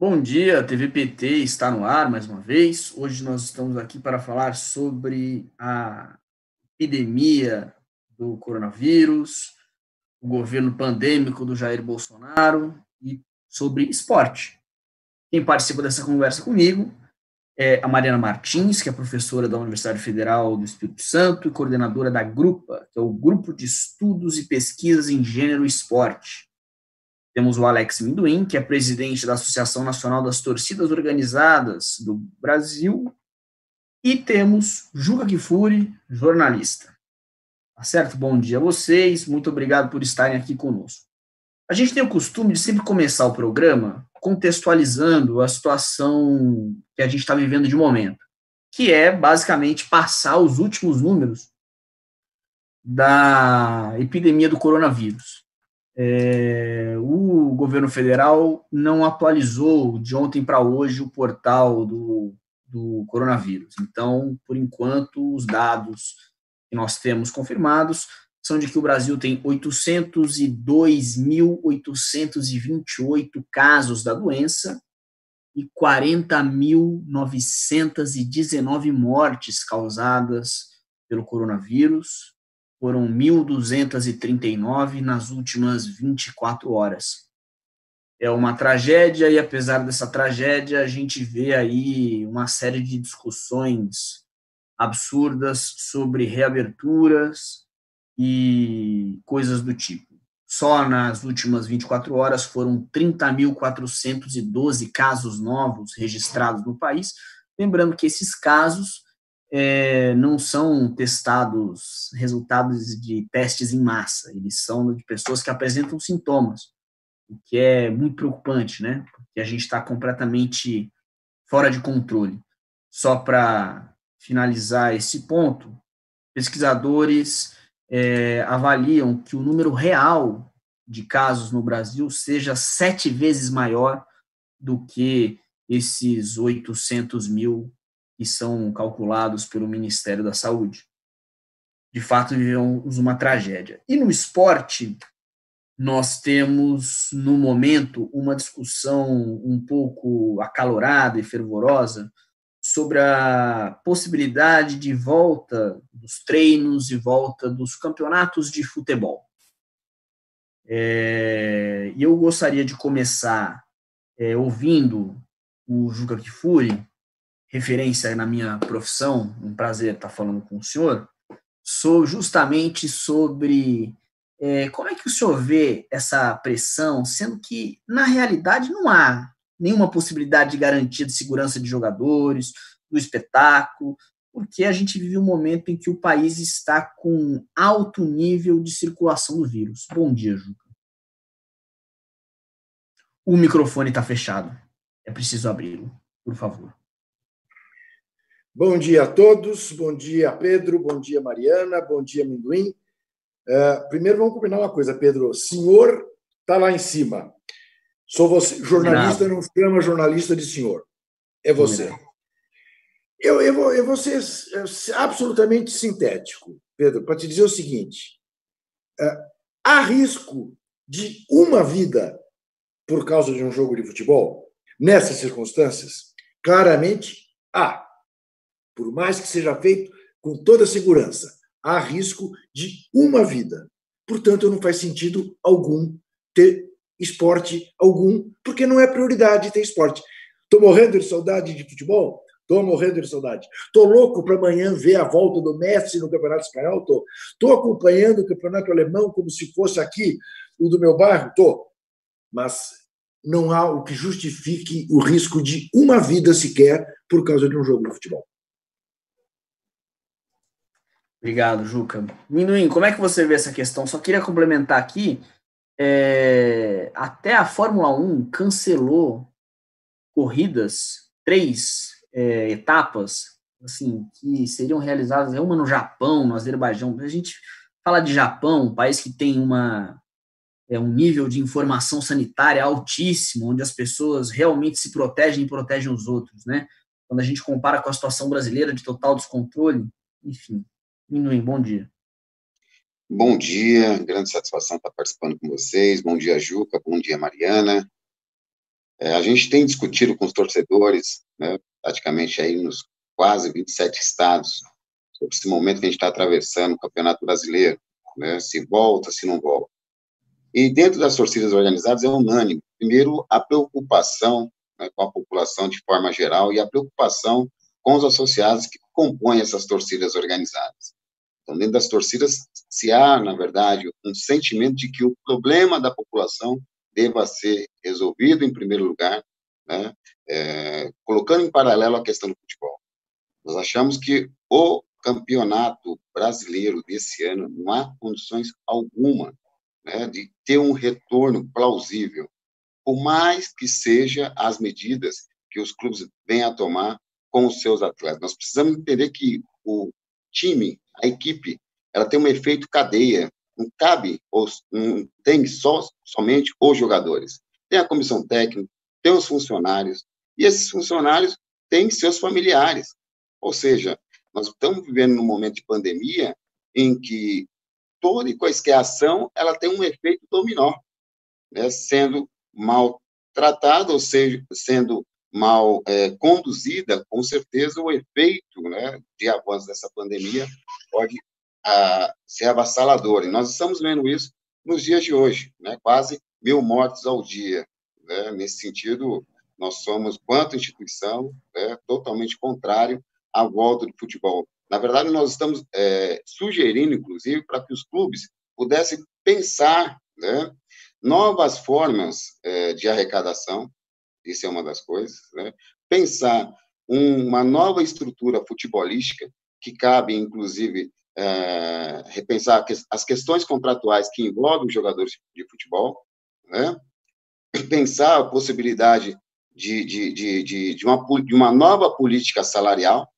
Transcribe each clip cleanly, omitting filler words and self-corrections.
Bom dia, TV PT está no ar mais uma vez. Hoje nós estamos aqui para falar sobre a epidemia do coronavírus, o governo pandêmico do Jair Bolsonaro e sobre esporte. Quem participa dessa conversa comigo é a Mariana Martins, que é professora da Universidade Federal do Espírito Santo e coordenadora da GRUPA, que é o Grupo de Estudos e Pesquisas em Gênero e Esporte. Temos o Alex Minduim, que é presidente da Associação Nacional das Torcidas Organizadas do Brasil, e temos Juca Kfouri, jornalista. Tá certo? Bom dia a vocês, muito obrigado por estarem aqui conosco. A gente tem o costume de sempre começar o programa contextualizando a situação que a gente está vivendo de momento, que é basicamente passar os últimos números da epidemia do coronavírus. O governo federal não atualizou de ontem para hoje o portal do coronavírus. Então, por enquanto, os dados que nós temos confirmados são de que o Brasil tem 802.828 casos da doença e 40.919 mortes causadas pelo coronavírus. Foram 1.239 nas últimas 24 horas. É uma tragédia, e apesar dessa tragédia, a gente vê aí uma série de discussões absurdas sobre reaberturas e coisas do tipo. Só nas últimas 24 horas foram 30.412 casos novos registrados no país. Lembrando que esses casos não são testados resultados de testes em massa, eles são de pessoas que apresentam sintomas, o que é muito preocupante, né? Porque a gente está completamente fora de controle. Só para finalizar esse ponto, pesquisadores avaliam que o número real de casos no Brasil seja 7 vezes maior do que esses 800 mil que são calculados pelo Ministério da Saúde. De fato, vivemos uma tragédia. E no esporte, nós temos, no momento, uma discussão um pouco acalorada e fervorosa sobre a possibilidade de volta dos treinos e volta dos campeonatos de futebol. E eu gostaria de começar ouvindo o Juca Kfouri, referência na minha profissão, um prazer estar falando com o senhor, justamente sobre como é que o senhor vê essa pressão, sendo que, na realidade, não há nenhuma possibilidade de garantia de segurança de jogadores, do espetáculo, porque a gente vive um momento em que o país está com alto nível de circulação do vírus. Bom dia, Juca. O microfone está fechado. É preciso abri-lo, por favor. Bom dia a todos, bom dia Pedro, bom dia Mariana, bom dia Minduim. Primeiro vamos combinar uma coisa, Pedro, o senhor está lá em cima. Sou você, jornalista não chama jornalista de senhor, é você. Eu vou ser absolutamente sintético, Pedro, para te dizer o seguinte, há risco de uma vida por causa de um jogo de futebol? Nessas circunstâncias, claramente há. Por mais que seja feito com toda segurança, há risco de uma vida. Portanto, não faz sentido algum ter esporte algum, porque não é prioridade ter esporte. Estou morrendo de saudade de futebol? Estou morrendo de saudade. Estou louco para amanhã ver a volta do Messi no Campeonato Espanhol? Estou acompanhando o Campeonato Alemão como se fosse aqui o do meu bairro? Estou. Mas não há o que justifique o risco de uma vida sequer por causa de um jogo de futebol. Obrigado, Juca. Minduim, como é que você vê essa questão? Só queria complementar aqui, até a Fórmula 1 cancelou corridas, 3 etapas, assim, que seriam realizadas, uma no Japão, no Azerbaijão. A gente fala de Japão, um país que tem um nível de informação sanitária altíssimo, onde as pessoas realmente se protegem e protegem os outros, né? Quando a gente compara com a situação brasileira de total descontrole, enfim. Minduim, bom dia. Bom dia, grande satisfação estar participando com vocês. Bom dia, Juca. Bom dia, Mariana. A gente tem discutido com os torcedores, né, praticamente aí nos quase 27 estados, sobre esse momento que a gente está atravessando, o Campeonato Brasileiro, né, se volta, se não volta. E dentro das torcidas organizadas é unânime. Primeiro, a preocupação, né, com a população de forma geral e a preocupação com os associados que compõem essas torcidas organizadas. Então, dentro das torcidas, se há, na verdade, um sentimento de que o problema da população deva ser resolvido em primeiro lugar, né, colocando em paralelo a questão do futebol. Nós achamos que o campeonato brasileiro desse ano não há condições alguma, né, de ter um retorno plausível, por mais que seja as medidas que os clubes venham a tomar com os seus atletas. Nós precisamos entender que o time, a equipe, ela tem um efeito cadeia, não cabe, não tem somente os jogadores. Tem a comissão técnica, tem os funcionários, e esses funcionários têm seus familiares. Ou seja, nós estamos vivendo num momento de pandemia em que toda e quaisquer ação, ela tem um efeito dominó, né? Sendo mal tratada, ou seja, sendo mal conduzida, com certeza o efeito, né, de avanço dessa pandemia pode ser avassalador. E nós estamos vendo isso nos dias de hoje, né? Quase 1.000 mortes ao dia, né? Nesse sentido, nós somos, quanto instituição, né, totalmente contrário à volta do futebol. Na verdade, nós estamos sugerindo, inclusive, para que os clubes pudessem pensar, né, novas formas de arrecadação, isso é uma das coisas, né? Pensar uma nova estrutura futebolística, que cabe, inclusive, repensar as questões contratuais que envolvem os jogadores de futebol, né? Pensar a possibilidade de uma nova política salarial,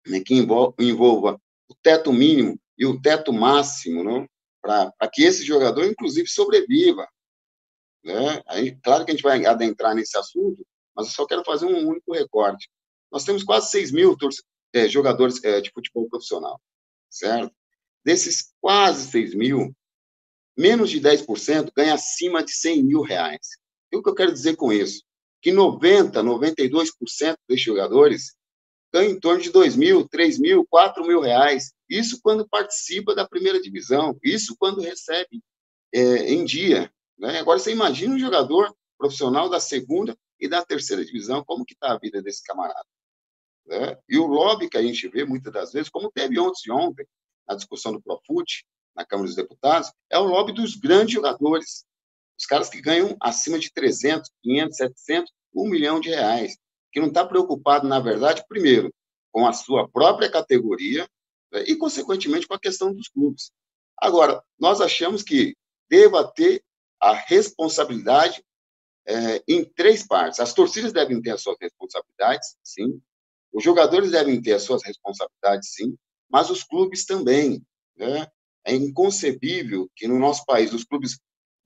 né, que envolva o teto mínimo e o teto máximo, né, para que esse jogador, inclusive, sobreviva. Né? Aí, claro que a gente vai adentrar nesse assunto, mas eu só quero fazer um único recorte. Nós temos quase 6.000 jogadores de futebol profissional, certo? Desses quase 6.000, menos de 10% ganha acima de R$100.000. E o que eu quero dizer com isso? Que 92% desses jogadores ganham em torno de R$2.000, R$3.000, R$4.000. Isso quando participa da primeira divisão, isso quando recebe em dia. Né? Agora, você imagina um jogador profissional da segunda e da terceira divisão, como que está a vida desse camarada? Né? E o lobby que a gente vê, muitas das vezes, como teve ontem, na discussão do Profut, na Câmara dos Deputados, é o lobby dos grandes jogadores, os caras que ganham acima de 300, 500, 700, R$1 milhão, que não está preocupado, na verdade, primeiro, com a sua própria categoria, né, e, consequentemente, com a questão dos clubes. Agora, nós achamos que deva ter a responsabilidade em 3 partes. As torcidas devem ter as suas responsabilidades, sim. Os jogadores devem ter as suas responsabilidades, sim. Mas os clubes também. Né? É inconcebível que, no nosso país, os clubes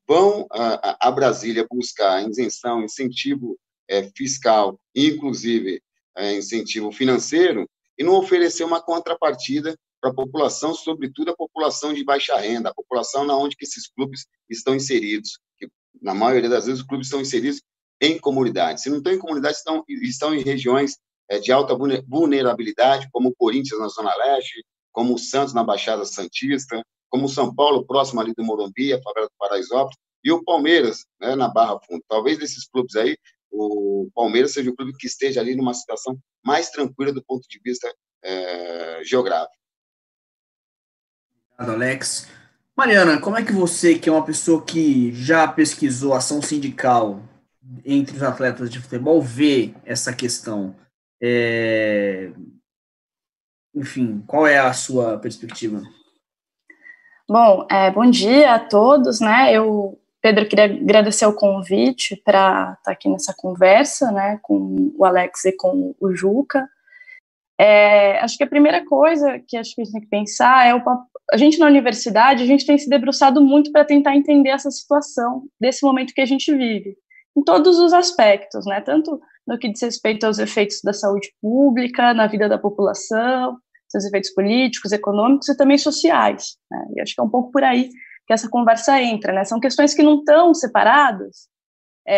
vão a Brasília buscar isenção, incentivo fiscal, inclusive incentivo financeiro, e não oferecer uma contrapartida para a população, sobretudo a população de baixa renda, a população na onde que esses clubes estão inseridos. Que, na maioria das vezes, os clubes estão inseridos em comunidades. Se não estão em comunidades, estão em regiões de alta vulnerabilidade, como o Corinthians na Zona Leste, como o Santos na Baixada Santista, como o São Paulo, próximo ali do Morumbi, a favela do Paraisópolis, e o Palmeiras, né, na Barra Funda. Talvez desses clubes aí, o Palmeiras seja o clube que esteja ali numa situação mais tranquila do ponto de vista geográfico. Obrigado, Alex. Mariana, como é que você, que é uma pessoa que já pesquisou ação sindical entre os atletas de futebol, vê essa questão? Enfim, qual é a sua perspectiva? Bom, bom dia a todos, né? Pedro, queria agradecer o convite para estar aqui nessa conversa, né, com o Alex e com o Juca. Acho que a primeira coisa que acho que a gente tem que pensar é a gente na universidade, a gente tem se debruçado muito para tentar entender essa situação desse momento que a gente vive, em todos os aspectos, né? Tanto no que diz respeito aos efeitos da saúde pública, na vida da população, seus efeitos políticos, econômicos e também sociais. Né? E acho que é um pouco por aí que essa conversa entra, né? São questões que não estão separadas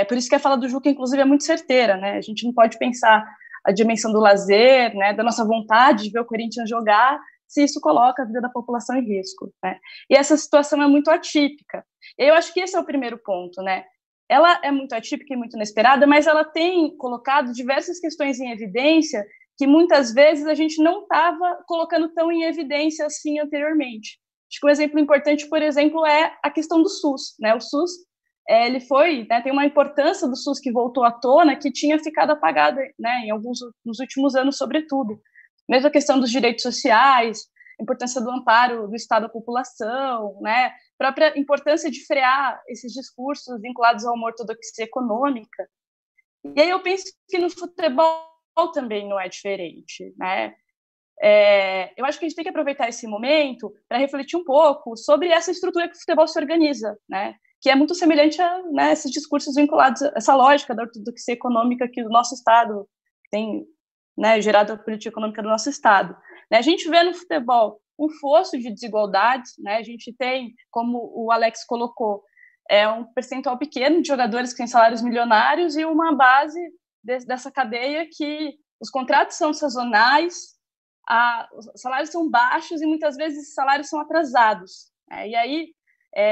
Por isso que a fala do Juca, inclusive, é muito certeira, né? A gente não pode pensar a dimensão do lazer, né, da nossa vontade de ver o Corinthians jogar, se isso coloca a vida da população em risco, né? E essa situação é muito atípica. Eu acho que esse é o primeiro ponto, né? Ela é muito atípica e muito inesperada, mas ela tem colocado diversas questões em evidência que muitas vezes a gente não estava colocando tão em evidência assim anteriormente. Acho que um exemplo importante, por exemplo, é a questão do SUS, né? O SUS, ele foi, né, tem uma importância do SUS que voltou à tona, que tinha ficado apagada, né, nos últimos anos, sobretudo. Mesmo a questão dos direitos sociais, a importância do amparo do Estado à população, né, a própria importância de frear esses discursos vinculados a uma ortodoxia econômica. E aí eu penso que no futebol também não é diferente, né? Eu acho que a gente tem que aproveitar esse momento para refletir um pouco sobre essa estrutura que o futebol se organiza, né? Que é muito semelhante a, né, esses discursos vinculados a essa lógica da ortodoxia econômica que o nosso Estado tem, né, gerado a política econômica do nosso Estado. A gente vê no futebol um fosso de desigualdades, né? A gente tem, como o Alex colocou, um percentual pequeno de jogadores que têm salários milionários e uma base dessa cadeia que os contratos são sazonais, os salários são baixos e muitas vezes esses salários são atrasados. E aí,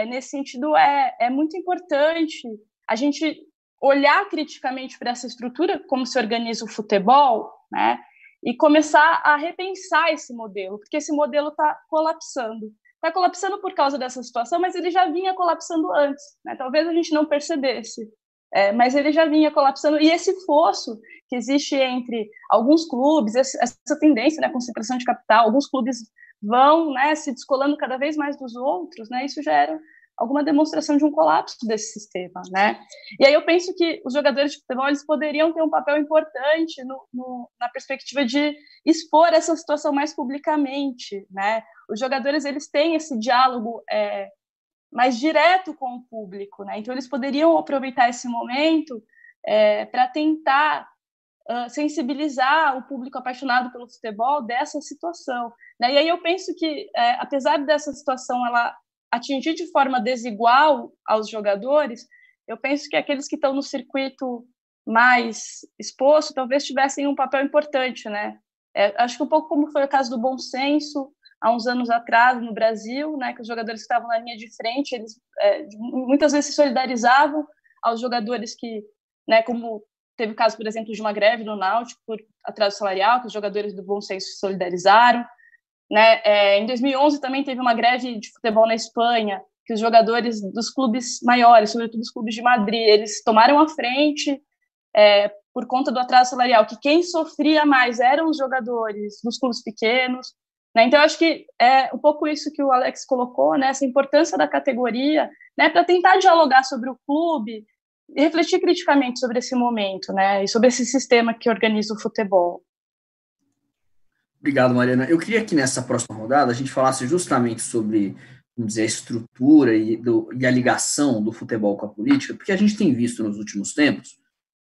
nesse sentido, é muito importante a gente olhar criticamente para essa estrutura, como se organiza o futebol, né, e começar a repensar esse modelo, porque esse modelo está colapsando. Está colapsando por causa dessa situação, mas ele já vinha colapsando antes, né? Talvez a gente não percebesse, mas ele já vinha colapsando. E esse fosso que existe entre alguns clubes, essa tendência, né, a concentração de capital, alguns clubes vão, né, se descolando cada vez mais dos outros, né? Isso gera alguma demonstração de um colapso desse sistema, né? E aí eu penso que os jogadores de futebol eles poderiam ter um papel importante na perspectiva de expor essa situação mais publicamente, né? Os jogadores eles têm esse diálogo mais direto com o público, né? Então eles poderiam aproveitar esse momento para tentar sensibilizar o público apaixonado pelo futebol dessa situação, né? E aí eu penso que, apesar dessa situação ela atingir de forma desigual aos jogadores, eu penso que aqueles que estão no circuito mais exposto talvez tivessem um papel importante, né? Acho que um pouco como foi o caso do Bom Senso, há uns anos atrás no Brasil, né, que os jogadores que estavam na linha de frente, eles muitas vezes se solidarizavam aos jogadores que, né, como teve o caso, por exemplo, de uma greve no Náutico por atraso salarial, que os jogadores do Bom Senso se solidarizaram, né? Em 2011 também teve uma greve de futebol na Espanha, que os jogadores dos clubes maiores, sobretudo os clubes de Madrid, eles tomaram a frente por conta do atraso salarial, que quem sofria mais eram os jogadores dos clubes pequenos, né? Então, eu acho que é um pouco isso que o Alex colocou, né? Essa importância da categoria, né? Para tentar dialogar sobre o clube e refletir criticamente sobre esse momento, né? E sobre esse sistema que organiza o futebol. Obrigado, Mariana. Eu queria que nessa próxima rodada a gente falasse justamente sobre, vamos dizer, a estrutura e a ligação do futebol com a política, porque a gente tem visto nos últimos tempos,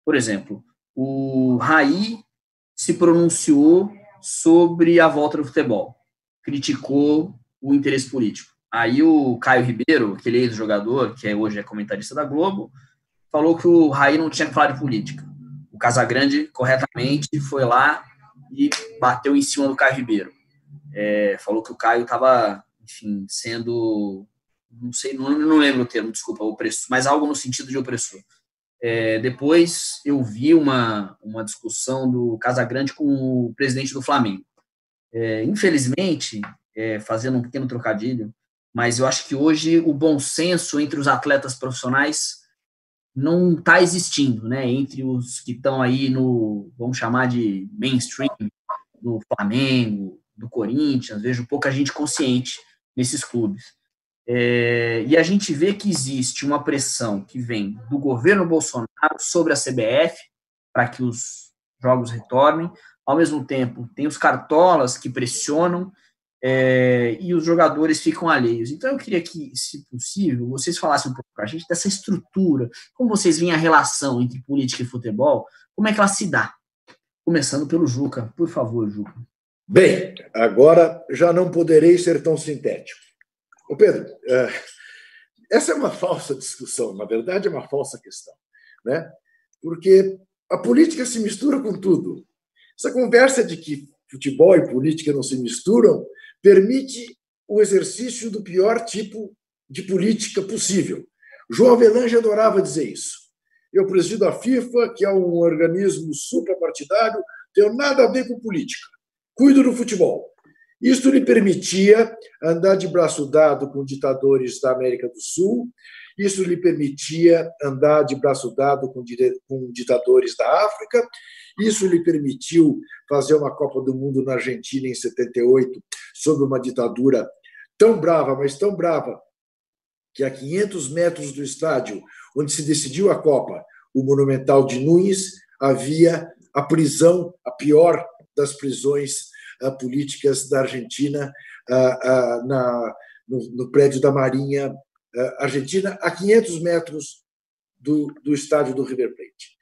por exemplo, o Raí se pronunciou sobre a volta do futebol, criticou o interesse político. Aí o Caio Ribeiro, aquele ex-jogador, que hoje é comentarista da Globo, falou que o Raí não tinha que falar de política. O Casagrande, corretamente, foi lá e bateu em cima do Caio Ribeiro. Falou que o Caio estava, enfim, sendo, não sei, não lembro o termo, desculpa, opressor, mas algo no sentido de opressor. Depois eu vi uma discussão do Casagrande com o presidente do Flamengo. Infelizmente, fazendo um pequeno trocadilho, mas eu acho que hoje o bom senso entre os atletas profissionais não está existindo, né? Entre os que estão aí no, vamos chamar de mainstream, do Flamengo, do Corinthians, vejo pouca gente consciente nesses clubes. E a gente vê que existe uma pressão que vem do governo Bolsonaro sobre a CBF para que os jogos retornem. Ao mesmo tempo, tem os cartolas que pressionam e os jogadores ficam alheios. Então, eu queria que, se possível, vocês falassem um pouco para a gente dessa estrutura, como vocês veem a relação entre política e futebol, como é que ela se dá? Começando pelo Juca. Por favor, Juca. Bem, agora já não poderei ser tão sintético. Ô Pedro, essa é uma falsa discussão, na verdade é uma falsa questão. né? Porque a política se mistura com tudo. Essa conversa de que futebol e política não se misturam permite o exercício do pior tipo de política possível. João Avelange adorava dizer isso. Eu presido a FIFA, que é um organismo suprapartidário, tenho nada a ver com política. Cuido do futebol. Isso lhe permitia andar de braço dado com ditadores da América do Sul, isso lhe permitia andar de braço dado com ditadores da África, isso lhe permitiu fazer uma Copa do Mundo na Argentina em 78, sob uma ditadura tão brava, mas tão brava, que a 500 metros do estádio onde se decidiu a Copa, o Monumental de Núñez, havia a prisão, a pior das prisões políticas da Argentina, no prédio da Marinha Argentina, a 500 metros do estádio do River Plate.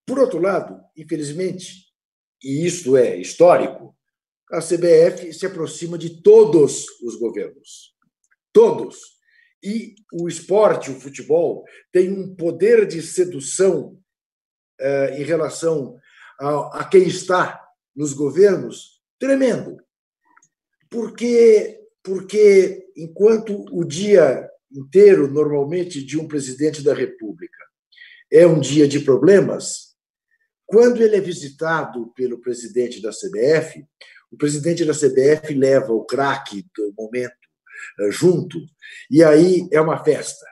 Por outro lado, infelizmente, e isto é histórico, a CBF se aproxima de todos os governos. Todos. E o esporte, o futebol, tem um poder de sedução em relação a quem está nos governos tremendo. Porque enquanto o dia inteiro, normalmente, de um presidente da República é um dia de problemas, quando ele é visitado pelo presidente da CBF, o presidente da CBF leva o craque do momento junto, e aí é uma festa.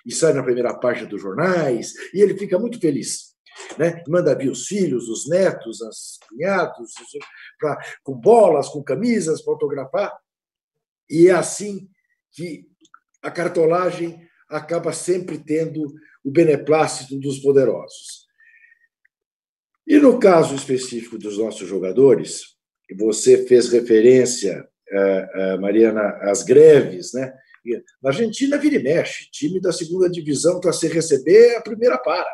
E sai na primeira página dos jornais, e ele fica muito feliz. Né? Manda vir os filhos, os netos, os cunhados, com bolas, com camisas, para autografar. E é assim que a cartolagem acaba sempre tendo o beneplácito dos poderosos. E no caso específico dos nossos jogadores, você fez referência, Mariana, às greves, né? Na Argentina, vira e mexe, time da segunda divisão, para se receber, a primeira para.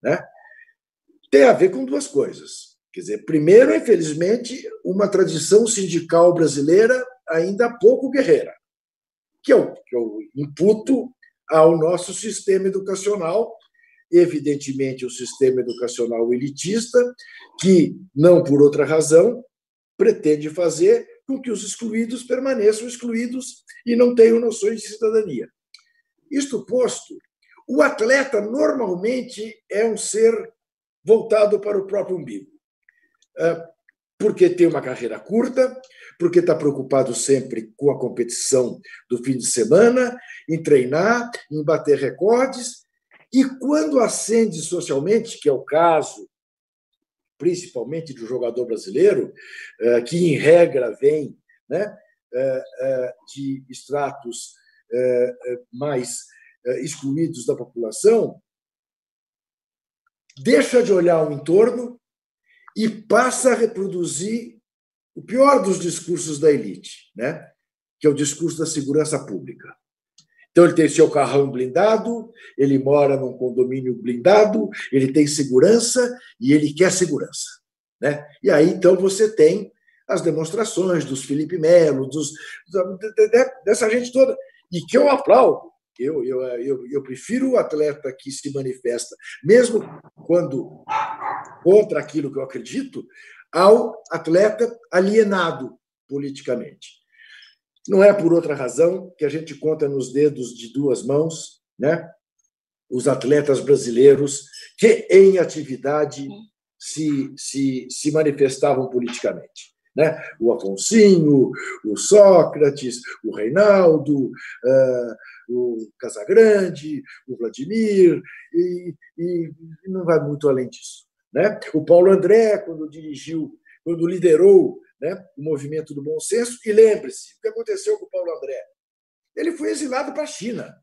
Né? Tem a ver com duas coisas. Quer dizer, primeiro, infelizmente, uma tradição sindical brasileira ainda pouco guerreira, que eu imputo ao nosso sistema educacional, evidentemente o sistema educacional elitista, que, não por outra razão, pretende fazer com que os excluídos permaneçam excluídos e não tenham noções de cidadania. Isto posto, o atleta normalmente é um ser voltado para o próprio umbigo, porque tem uma carreira curta, porque está preocupado sempre com a competição do fim de semana, em treinar, em bater recordes, e quando ascende socialmente, que é o caso principalmente do jogador brasileiro, que, em regra, vem, né, de estratos mais excluídos da população, deixa de olhar o entorno e passa a reproduzir o pior dos discursos da elite, né, que é o discurso da segurança pública. Então, ele tem seu carrão blindado, ele mora num condomínio blindado, ele tem segurança e ele quer segurança. Né? E aí, então, você tem as demonstrações dos Felipe Melo, dessa gente toda, e que eu aplaudo. Eu prefiro o atleta que se manifesta, mesmo quando contra aquilo que eu acredito, ao atleta alienado politicamente. Não é por outra razão que a gente conta nos dedos de duas mãos, né, os atletas brasileiros que, em atividade, se manifestavam politicamente. Né? O Afonsinho, o Sócrates, o Reinaldo, o Casagrande, o Vladimir, e não vai muito além disso. Né? O Paulo André, quando liderou, né, o movimento do bom senso, e lembre-se, o que aconteceu com o Paulo André? Ele foi exilado para a China.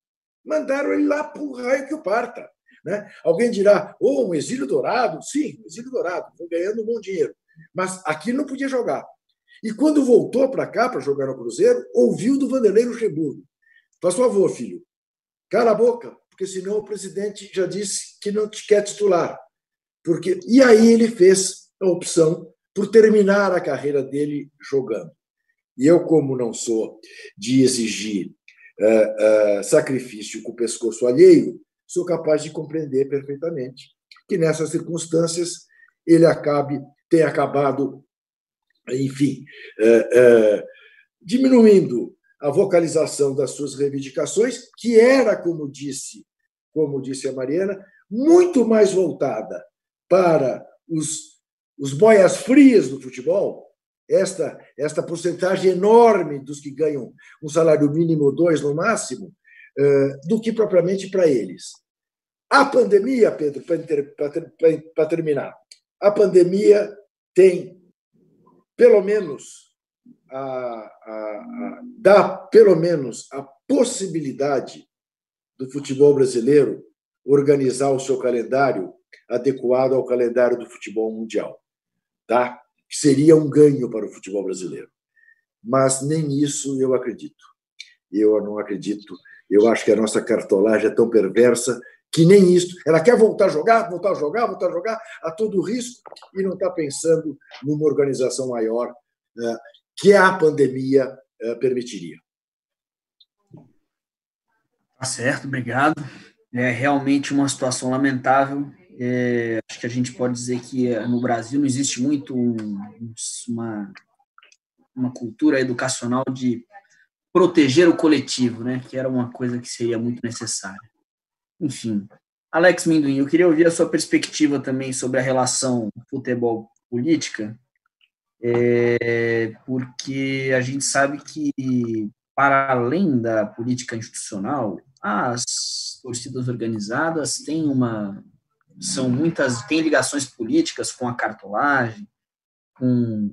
Mandaram ele lá para o raio que o parta. Né? Alguém dirá, um exílio dourado? Sim, um exílio dourado, foi ganhando um bom dinheiro. Mas aqui não podia jogar. E quando voltou para cá, para jogar no Cruzeiro, ouviu do Vanderlei Luxemburgo. Faz favor, filho, cala a boca, porque senão o presidente já disse que não te quer titular. E aí ele fez a opção por terminar a carreira dele jogando. E eu, como não sou de exigir sacrifício com o pescoço alheio, sou capaz de compreender perfeitamente que, nessas circunstâncias, ele tenha acabado, enfim, diminuindo a vocalização das suas reivindicações, que era, como disse a Mariana, muito mais voltada para os boias-frias do futebol, esta porcentagem enorme dos que ganham um salário mínimo ou 2 no máximo, do que propriamente para eles. A pandemia, Pedro, para terminar, a pandemia tem, pelo menos, dá pelo menos a possibilidade do futebol brasileiro organizar o seu calendário adequado ao calendário do futebol mundial, tá? Que seria um ganho para o futebol brasileiro. Mas nem isso eu acredito. Eu não acredito. Eu acho que a nossa cartolagem é tão perversa que nem isso. Ela quer voltar a jogar a todo risco e não está pensando numa organização maior que a pandemia permitiria. Tá certo, obrigado. É realmente uma situação lamentável. Acho que a gente pode dizer que no Brasil não existe muito uma cultura educacional de proteger o coletivo, né? Que era uma coisa que seria muito necessária. Enfim, Alex Minduim, eu queria ouvir a sua perspectiva também sobre a relação futebol-política, porque a gente sabe que, para além da política institucional, as torcidas organizadas têm ligações políticas com a cartolagem,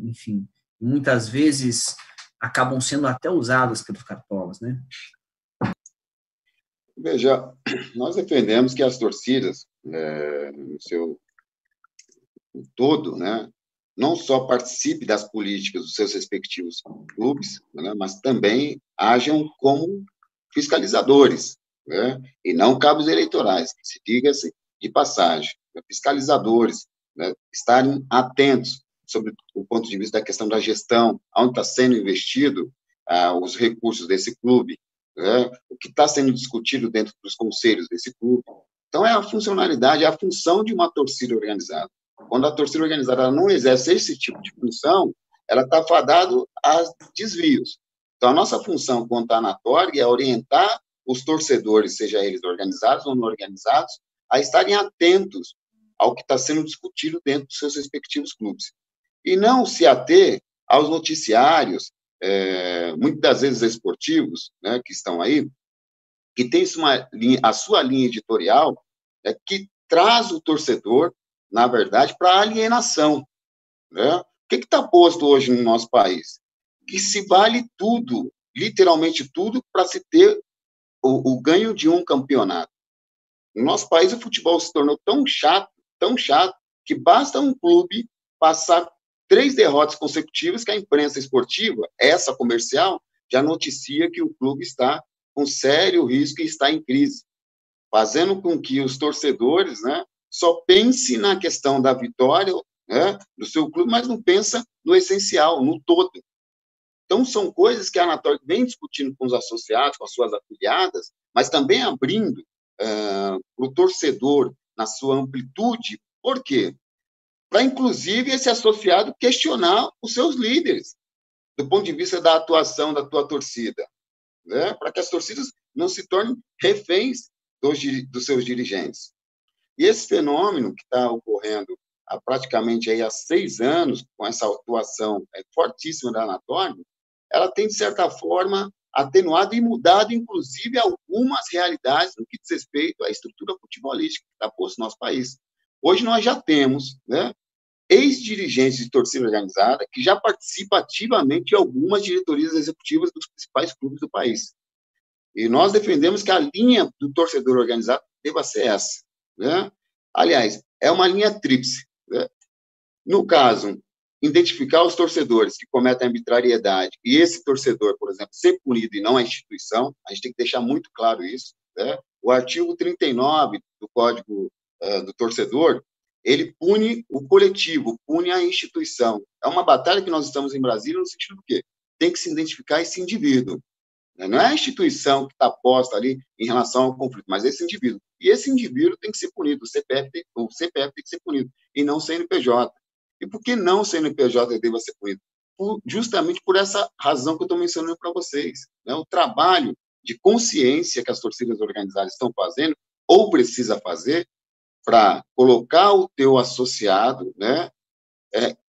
enfim, muitas vezes acabam sendo até usadas pelos cartolas, né? Veja, nós defendemos que as torcidas, no seu todo, né, não só participem das políticas dos seus respectivos clubes, né, mas também ajam como fiscalizadores, né, e não cabos eleitorais, que se diga-se de passagem, né, fiscalizadores, né, estarem atentos sobre o ponto de vista da questão da gestão, onde está sendo investido os recursos desse clube, né, o que está sendo discutido dentro dos conselhos desse clube. Então, é a funcionalidade, é a função de uma torcida organizada. Quando a torcida organizada ela não exerce esse tipo de função, ela está fadada a desvios. Então, a nossa função, quanto à Anatorg, é orientar os torcedores, seja eles organizados ou não organizados, a estarem atentos ao que está sendo discutido dentro dos seus respectivos clubes. E não se ater aos noticiários, muitas das vezes esportivos, né, que estão aí, que tem a sua linha editorial, que traz o torcedor, na verdade, para a alienação. Né? O que está posto hoje no nosso país? Que se vale tudo, literalmente tudo, para se ter o ganho de um campeonato. No nosso país, o futebol se tornou tão chato, que basta um clube passar 3 derrotas consecutivas que a imprensa esportiva, essa comercial, já noticia que o clube está com sério risco e está em crise, fazendo com que os torcedores, né, só pensem na questão da vitória, né, do seu clube, mas não pensa no essencial, no todo. Então, são coisas que a Anatorg vem discutindo com os associados, com as suas afiliadas, mas também abrindo para o torcedor na sua amplitude. Por quê? Para, inclusive, esse associado questionar os seus líderes, do ponto de vista da atuação da tua torcida, né? Para que as torcidas não se tornem reféns dos seus dirigentes. E esse fenômeno que está ocorrendo praticamente há 6 anos, com essa atuação fortíssima da Anatorg, ela tem, de certa forma, atenuado e mudado, inclusive, algumas realidades no que diz respeito à estrutura futebolística que está posta no nosso país. Hoje nós já temos, né, ex-dirigentes de torcida organizada que já participam ativamente de algumas diretorias executivas dos principais clubes do país. E nós defendemos que a linha do torcedor organizado deva ser essa. Né? Aliás, é uma linha tríplice. Né? No caso, identificar os torcedores que cometem arbitrariedade e esse torcedor, por exemplo, ser punido e não a instituição, a gente tem que deixar muito claro isso. Né? O artigo 39 do Código do Torcedor, ele pune o coletivo, pune a instituição. É uma batalha que nós estamos em Brasília no sentido do quê? Tem que se identificar esse indivíduo. Né? Não é a instituição que está posta ali em relação ao conflito, mas esse indivíduo. E esse indivíduo tem que ser punido, o CPF tem que ser punido, e não o CNPJ. E por que não o CNPJ deva ser punido? Justamente por essa razão que eu estou mencionando para vocês. Né? O trabalho de consciência que as torcidas organizadas estão fazendo, ou precisa fazer, para colocar o teu associado, né,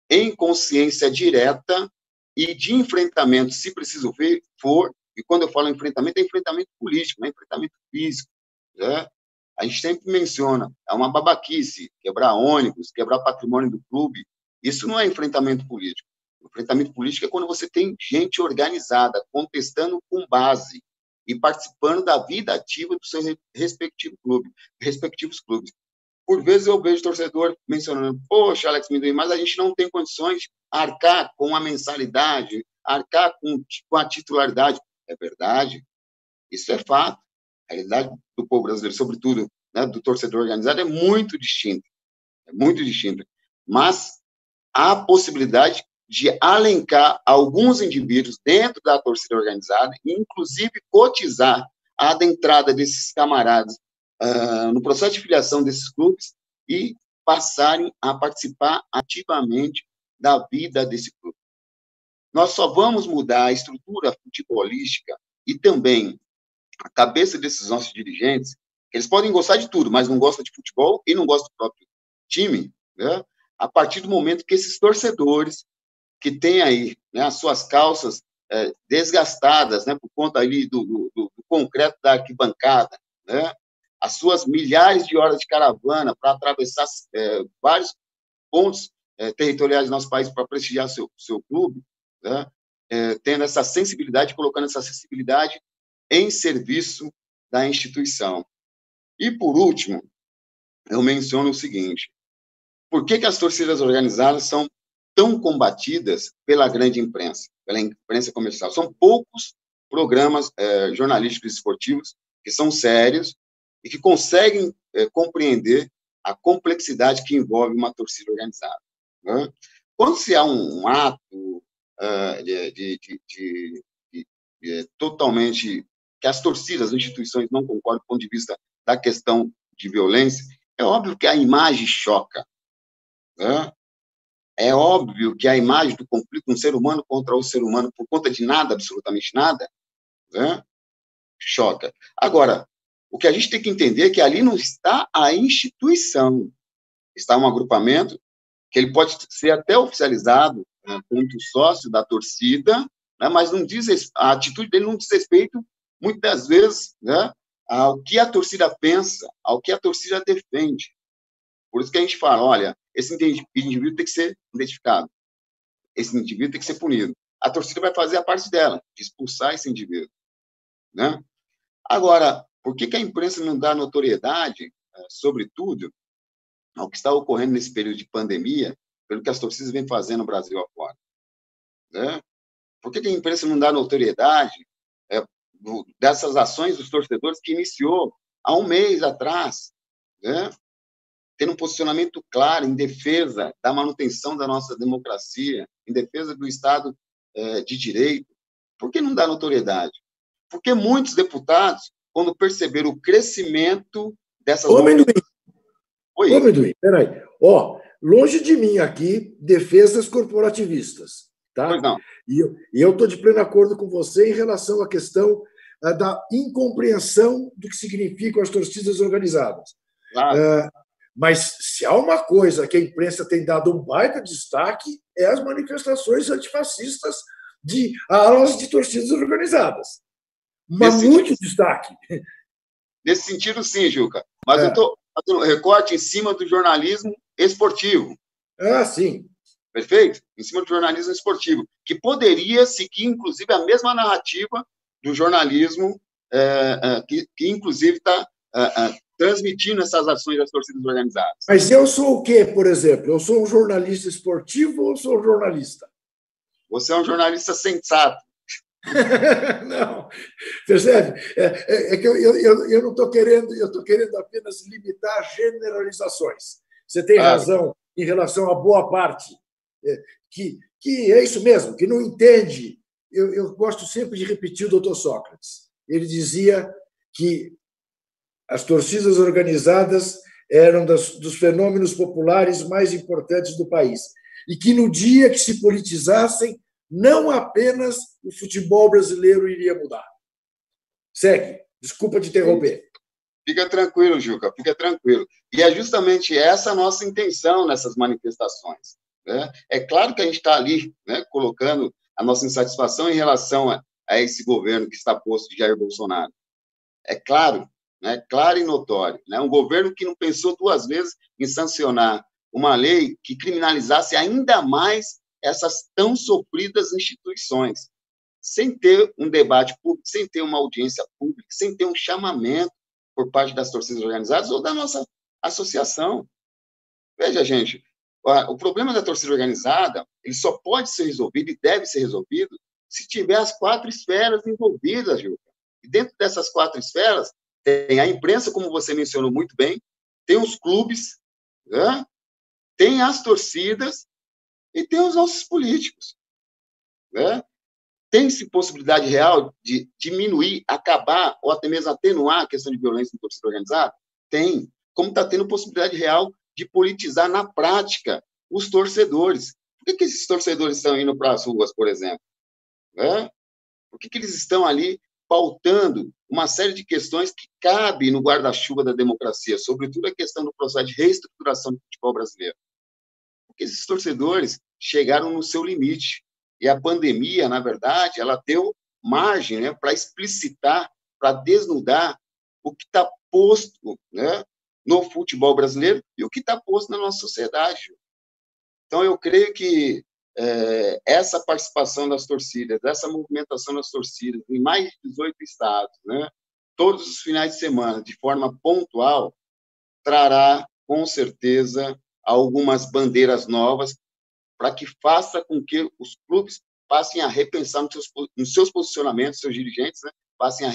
em consciência direta e de enfrentamento, se preciso for, e quando eu falo enfrentamento, é enfrentamento político, não é enfrentamento físico. Né? A gente sempre menciona, é uma babaquice, quebrar ônibus, quebrar patrimônio do clube, isso não é enfrentamento político. Enfrentamento político é quando você tem gente organizada, contestando com base e participando da vida ativa dos seus respectivos clubes. Por vezes eu vejo torcedor mencionando, poxa, Alex Minduim, mas a gente não tem condições de arcar com a mensalidade, arcar com a titularidade. É verdade, isso é fato. A realidade do povo brasileiro, sobretudo, né, do torcedor organizado, é muito distinta. Mas há possibilidade de alencar alguns indivíduos dentro da torcida organizada e, inclusive, cotizar a adentrada desses camaradas no processo de filiação desses clubes e passarem a participar ativamente da vida desse clube. Nós só vamos mudar a estrutura futebolística e também a cabeça desses nossos dirigentes, que eles podem gostar de tudo, mas não gostam de futebol e não gostam do próprio time, né? A partir do momento que esses torcedores que têm aí, né, as suas calças desgastadas, né, por conta ali do concreto da arquibancada, né, as suas milhares de horas de caravana para atravessar vários pontos territoriais do nosso país para prestigiar seu clube, né, tendo essa sensibilidade, colocando essa sensibilidade em serviço da instituição. E, por último, eu menciono o seguinte: por que as torcidas organizadas são tão combatidas pela grande imprensa, pela imprensa comercial? São poucos programas jornalísticos e esportivos que são sérios e que conseguem compreender a complexidade que envolve uma torcida organizada. Né? Quando se há um ato totalmente que as torcidas, as instituições não concordam do ponto de vista da questão de violência, é óbvio que a imagem choca. Né? É óbvio que a imagem do conflito um ser humano contra o ser humano, por conta de nada, absolutamente nada, né, choca. Agora, o que a gente tem que entender é que ali não está a instituição, está um agrupamento que ele pode ser até oficializado como sócio da torcida, né, mas não diz, a atitude dele não diz respeito, muitas vezes, né, ao que a torcida pensa, ao que a torcida defende. Por isso que a gente fala, olha, esse indivíduo tem que ser identificado, esse indivíduo tem que ser punido. A torcida vai fazer a parte dela, de expulsar esse indivíduo. Né? Agora, por que a imprensa não dá notoriedade, sobretudo, ao que está ocorrendo nesse período de pandemia, pelo que as torcidas vêm fazendo no Brasil afora? Né? Por que a imprensa não dá notoriedade dessas ações dos torcedores que iniciou há um mês atrás, né? Tendo um posicionamento claro em defesa da manutenção da nossa democracia, em defesa do Estado de Direito? Por que não dá notoriedade? Porque muitos deputados, quando perceberam o crescimento dessas... Ô, Minduim, peraí. Longe de mim aqui, defesas corporativistas. Tá? Pois não. E eu estou de pleno acordo com você em relação à questão da incompreensão do que significam as torcidas organizadas. Claro. Mas se há uma coisa que a imprensa tem dado um baita destaque, é as manifestações antifascistas de alas de torcidas organizadas. Mas muito destaque. Nesse sentido, sim, Juca. Mas eu estou fazendo um recorte em cima do jornalismo esportivo. Sim. Perfeito? Em cima do jornalismo esportivo, que poderia seguir, inclusive, a mesma narrativa do jornalismo que inclusive, está transmitindo essas ações das torcidas organizadas. Mas eu sou o quê, por exemplo? Eu sou um jornalista esportivo ou sou um jornalista? Você é um jornalista sensato. Não, percebe? É que eu não estou querendo, eu estou querendo apenas limitar generalizações. Você tem razão em relação a boa parte, que é isso mesmo, que não entende eu gosto sempre de repetir o doutor Sócrates. Ele dizia que as torcidas organizadas eram dos fenômenos populares mais importantes do país e que no dia que se politizassem, não apenas o futebol brasileiro iria mudar. Segue. Desculpa te interromper. Fica tranquilo, Juca, fica tranquilo. E é justamente essa a nossa intenção nessas manifestações, né? É claro que a gente está ali, né, colocando a nossa insatisfação em relação a esse governo que está posto de Jair Bolsonaro. É claro, né, claro e notório, né? Um governo que não pensou duas vezes em sancionar uma lei que criminalizasse ainda mais essas tão sofridas instituições, sem ter um debate público, sem ter uma audiência pública, sem ter um chamamento por parte das torcidas organizadas ou da nossa associação. Veja, gente, o problema da torcida organizada, ele só pode ser resolvido e deve ser resolvido se tiver as 4 esferas envolvidas, Gil. E dentro dessas 4 esferas, tem a imprensa, como você mencionou muito bem, tem os clubes, né? Tem as torcidas e tem os nossos políticos, né? Tem-se possibilidade real de diminuir, acabar ou até mesmo atenuar a questão de violência em torcida organizada? Tem. Como está tendo possibilidade real de politizar na prática os torcedores. Por que esses torcedores estão indo para as ruas, por exemplo? Né? Por que eles estão ali pautando uma série de questões que cabem no guarda-chuva da democracia, sobretudo a questão do processo de reestruturação do futebol brasileiro? Porque esses torcedores chegaram no seu limite. E a pandemia, na verdade, ela deu margem, né, para explicitar, para desnudar o que está posto, né, no futebol brasileiro e o que está posto na nossa sociedade. Então, eu creio que essa participação das torcidas, essa movimentação das torcidas em mais de 18 estados, né, todos os finais de semana, de forma pontual, trará, com certeza, algumas bandeiras novas para que faça com que os clubes passem a repensar nos seus posicionamentos, seus dirigentes, né, passem a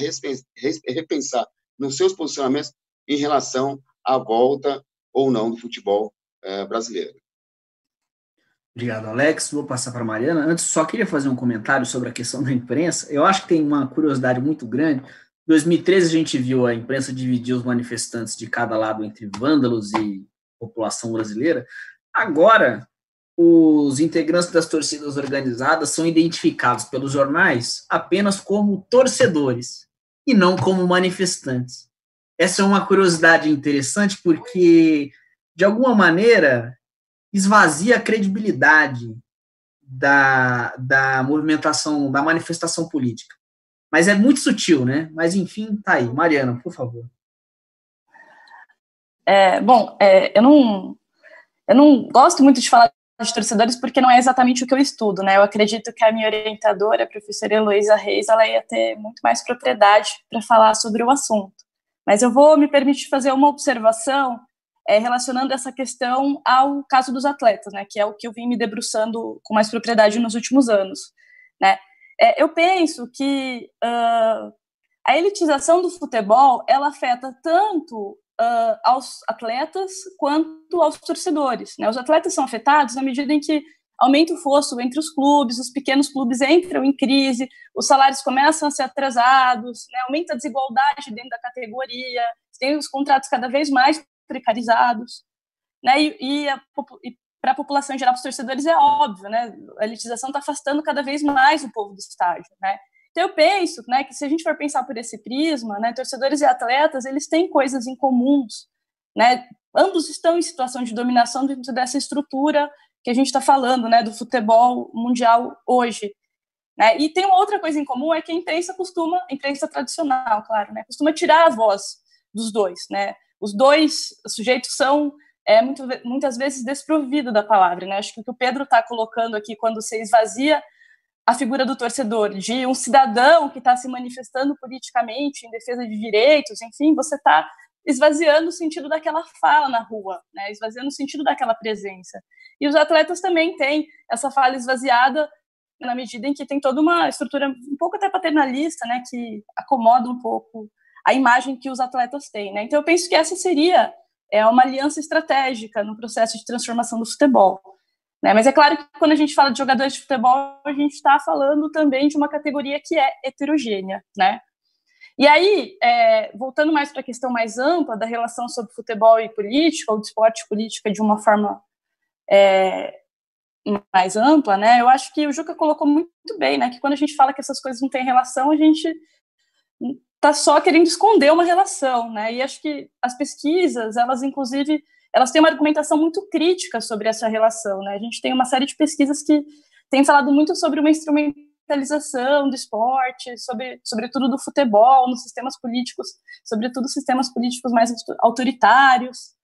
repensar nos seus posicionamentos em relação à volta ou não do futebol brasileiro. Obrigado, Alex. Vou passar para a Mariana. Antes, só queria fazer um comentário sobre a questão da imprensa. Eu acho que tem uma curiosidade muito grande. Em 2013, a gente viu a imprensa dividir os manifestantes de cada lado entre vândalos e população brasileira. Agora, os integrantes das torcidas organizadas são identificados pelos jornais apenas como torcedores e não como manifestantes. Essa é uma curiosidade interessante porque, de alguma maneira, esvazia a credibilidade da movimentação, da manifestação política. Mas é muito sutil, né? Mas, enfim, tá aí. Mariana, por favor. Eu não gosto muito de falar de torcedores porque não é exatamente o que eu estudo, né? Eu acredito que a minha orientadora, a professora Heloísa Reis, ela ia ter muito mais propriedade para falar sobre o assunto. Mas eu vou me permitir fazer uma observação relacionando essa questão ao caso dos atletas, né? Que é o que eu vim me debruçando com mais propriedade nos últimos anos, né? Eu penso que a elitização do futebol, ela afeta tanto aos atletas quanto aos torcedores, né? Os atletas são afetados na medida em que aumenta o fosso entre os clubes, os pequenos clubes entram em crise, os salários começam a ser atrasados, né? Aumenta a desigualdade dentro da categoria, tem os contratos cada vez mais precarizados, né? E para a população em geral, para os torcedores, é óbvio, né? A elitização está afastando cada vez mais o povo do estádio, né? Então, eu penso, né, que se a gente for pensar por esse prisma, né, torcedores e atletas, eles têm coisas em comuns, né? Ambos estão em situação de dominação dentro dessa estrutura que a gente está falando, né, do futebol mundial hoje, né? E tem uma outra coisa em comum, é que a imprensa tradicional, claro, né, costuma tirar a voz dos dois, né? Os dois sujeitos são muitas vezes desprovidos da palavra, né? Acho que o que o Pedro está colocando aqui, quando você esvazia a figura do torcedor, de um cidadão que está se manifestando politicamente em defesa de direitos, enfim, você está esvaziando o sentido daquela fala na rua, né? Esvaziando o sentido daquela presença. E os atletas também têm essa fala esvaziada na medida em que tem toda uma estrutura um pouco até paternalista, né, que acomoda um pouco a imagem que os atletas têm, né? Então, eu penso que essa seria uma aliança estratégica no processo de transformação do futebol. né? Mas é claro que quando a gente fala de jogadores de futebol, a gente está falando também de uma categoria que é heterogênea, né? E aí, voltando mais para a questão mais ampla da relação sobre futebol e política, ou de esporte e política de uma forma mais ampla, né? Eu acho que o Juca colocou muito bem, né? Que quando a gente fala que essas coisas não têm relação, a gente está só querendo esconder uma relação, né? E acho que as pesquisas, elas inclusive, elas têm uma argumentação muito crítica sobre essa relação, né? A gente tem uma série de pesquisas que têm falado muito sobre uma instrumentalização do esporte, sobretudo do futebol, nos sistemas políticos, sobretudo sistemas políticos mais autoritários.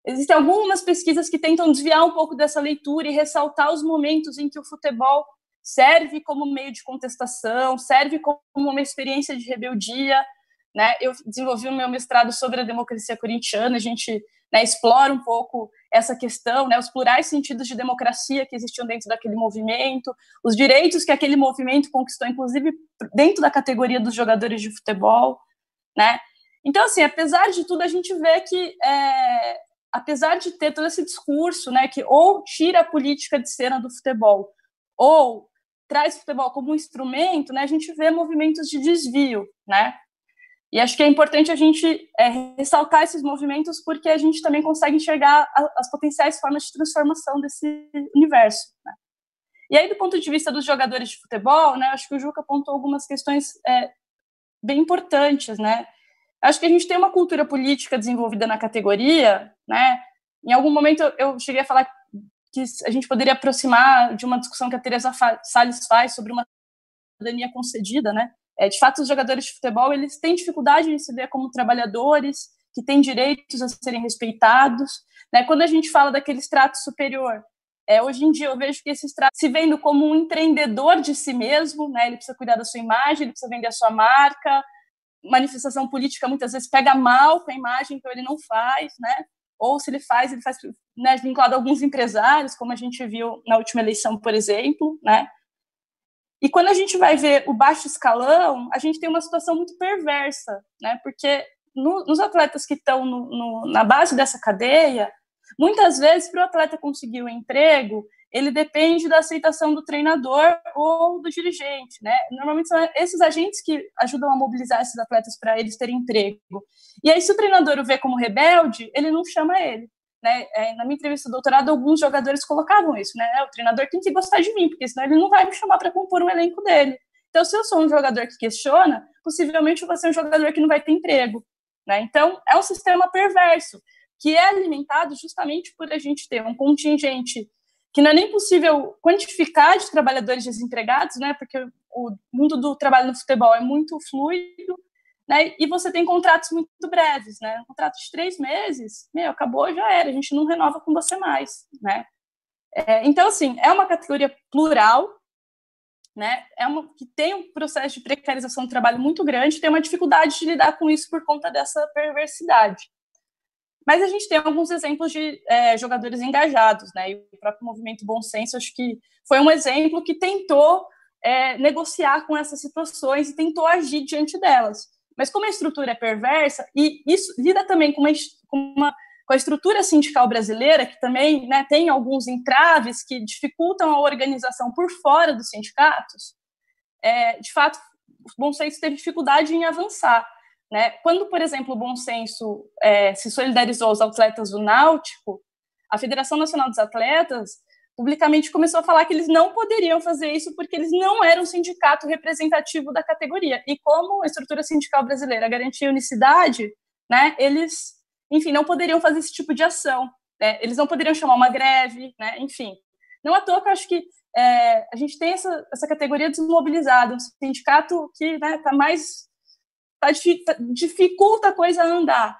Existem algumas pesquisas que tentam desviar um pouco dessa leitura e ressaltar os momentos em que o futebol serve como meio de contestação, serve como uma experiência de rebeldia, né? Eu desenvolvi o meu mestrado sobre a democracia corintiana, a gente, né, explora um pouco essa questão, né, os plurais sentidos de democracia que existiam dentro daquele movimento, os direitos que aquele movimento conquistou, inclusive dentro da categoria dos jogadores de futebol, né? Então, assim, apesar de tudo, a gente vê que, apesar de ter todo esse discurso, né, que ou tira a política de cena do futebol, ou traz o futebol como um instrumento, né, a gente vê movimentos de desvio, né? E acho que é importante a gente ressaltar esses movimentos porque a gente também consegue enxergar as potenciais formas de transformação desse universo, né? E aí, do ponto de vista dos jogadores de futebol, né, acho que o Juca apontou algumas questões bem importantes, né? Acho que a gente tem uma cultura política desenvolvida na categoria, né? Em algum momento eu cheguei a falar que a gente poderia aproximar de uma discussão que a Teresa Salles faz sobre uma cidadania concedida, né? De fato, os jogadores de futebol, eles têm dificuldade de se ver como trabalhadores, que têm direitos a serem respeitados, né? Quando a gente fala daquele extrato superior, hoje em dia eu vejo que esse extrato se vendo como um empreendedor de si mesmo, né? Ele precisa cuidar da sua imagem, ele precisa vender a sua marca, manifestação política muitas vezes pega mal com a imagem, então ele não faz, né? Ou se ele faz, né, vinculado a alguns empresários, como a gente viu na última eleição, por exemplo, né? E quando a gente vai ver o baixo escalão, a gente tem uma situação muito perversa, né? Porque nos atletas que estão na base dessa cadeia, muitas vezes, para o atleta conseguir um emprego, ele depende da aceitação do treinador ou do dirigente, né? Normalmente são esses agentes que ajudam a mobilizar esses atletas para eles terem emprego. E aí, se o treinador o vê como rebelde, ele não chama ele, né? Na minha entrevista de doutorado, alguns jogadores colocavam isso, né? O treinador tem que gostar de mim, porque senão ele não vai me chamar para compor um elenco dele. Então, se eu sou um jogador que questiona, possivelmente eu vou ser um jogador que não vai ter emprego, né? Então, é um sistema perverso, que é alimentado justamente por a gente ter um contingente que não é nem possível quantificar de trabalhadores desempregados, né? Porque o mundo do trabalho no futebol é muito fluido, né? E você tem contratos muito breves, né? Um contrato de 3 meses, acabou, já era, a gente não renova com você mais, né? Então, assim, é uma categoria plural, né? Que tem um processo de precarização do trabalho muito grande, tem uma dificuldade de lidar com isso por conta dessa perversidade. Mas a gente tem alguns exemplos de jogadores engajados, né? E o próprio movimento Bom Senso, acho que foi um exemplo que tentou negociar com essas situações e tentou agir diante delas. Mas como a estrutura é perversa, e isso lida também com a estrutura sindical brasileira, que também, né, tem alguns entraves que dificultam a organização por fora dos sindicatos, de fato, o Bom Senso teve dificuldade em avançar, né? Quando, por exemplo, o Bom Senso se solidarizou aos atletas do Náutico, a Federação Nacional dos Atletas publicamente começou a falar que eles não poderiam fazer isso porque eles não eram um sindicato representativo da categoria. E como a estrutura sindical brasileira garantia unicidade, né, eles, enfim, não poderiam fazer esse tipo de ação, né? Eles não poderiam chamar uma greve, né? Enfim. Não à toa que eu acho que a gente tem essa categoria desmobilizada, um sindicato que, né, dificulta a coisa a andar.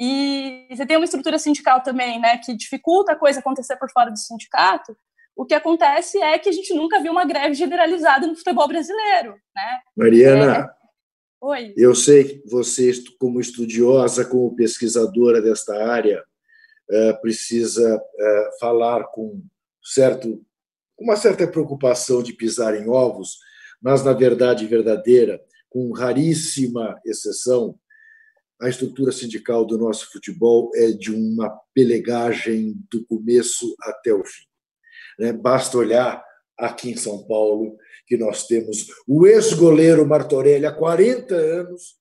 E você tem uma estrutura sindical também, né, que dificulta a coisa acontecer por fora do sindicato. O que acontece é que a gente nunca viu uma greve generalizada no futebol brasileiro, né? Mariana, Oi. Eu sei que você, como estudiosa, como pesquisadora desta área, precisa falar com uma certa preocupação de pisar em ovos, mas, na verdade verdadeira, com raríssima exceção, a estrutura sindical do nosso futebol é de uma pelegagem do começo até o fim. Basta olhar aqui em São Paulo, que nós temos o ex-goleiro Martorelli, há 40 anos,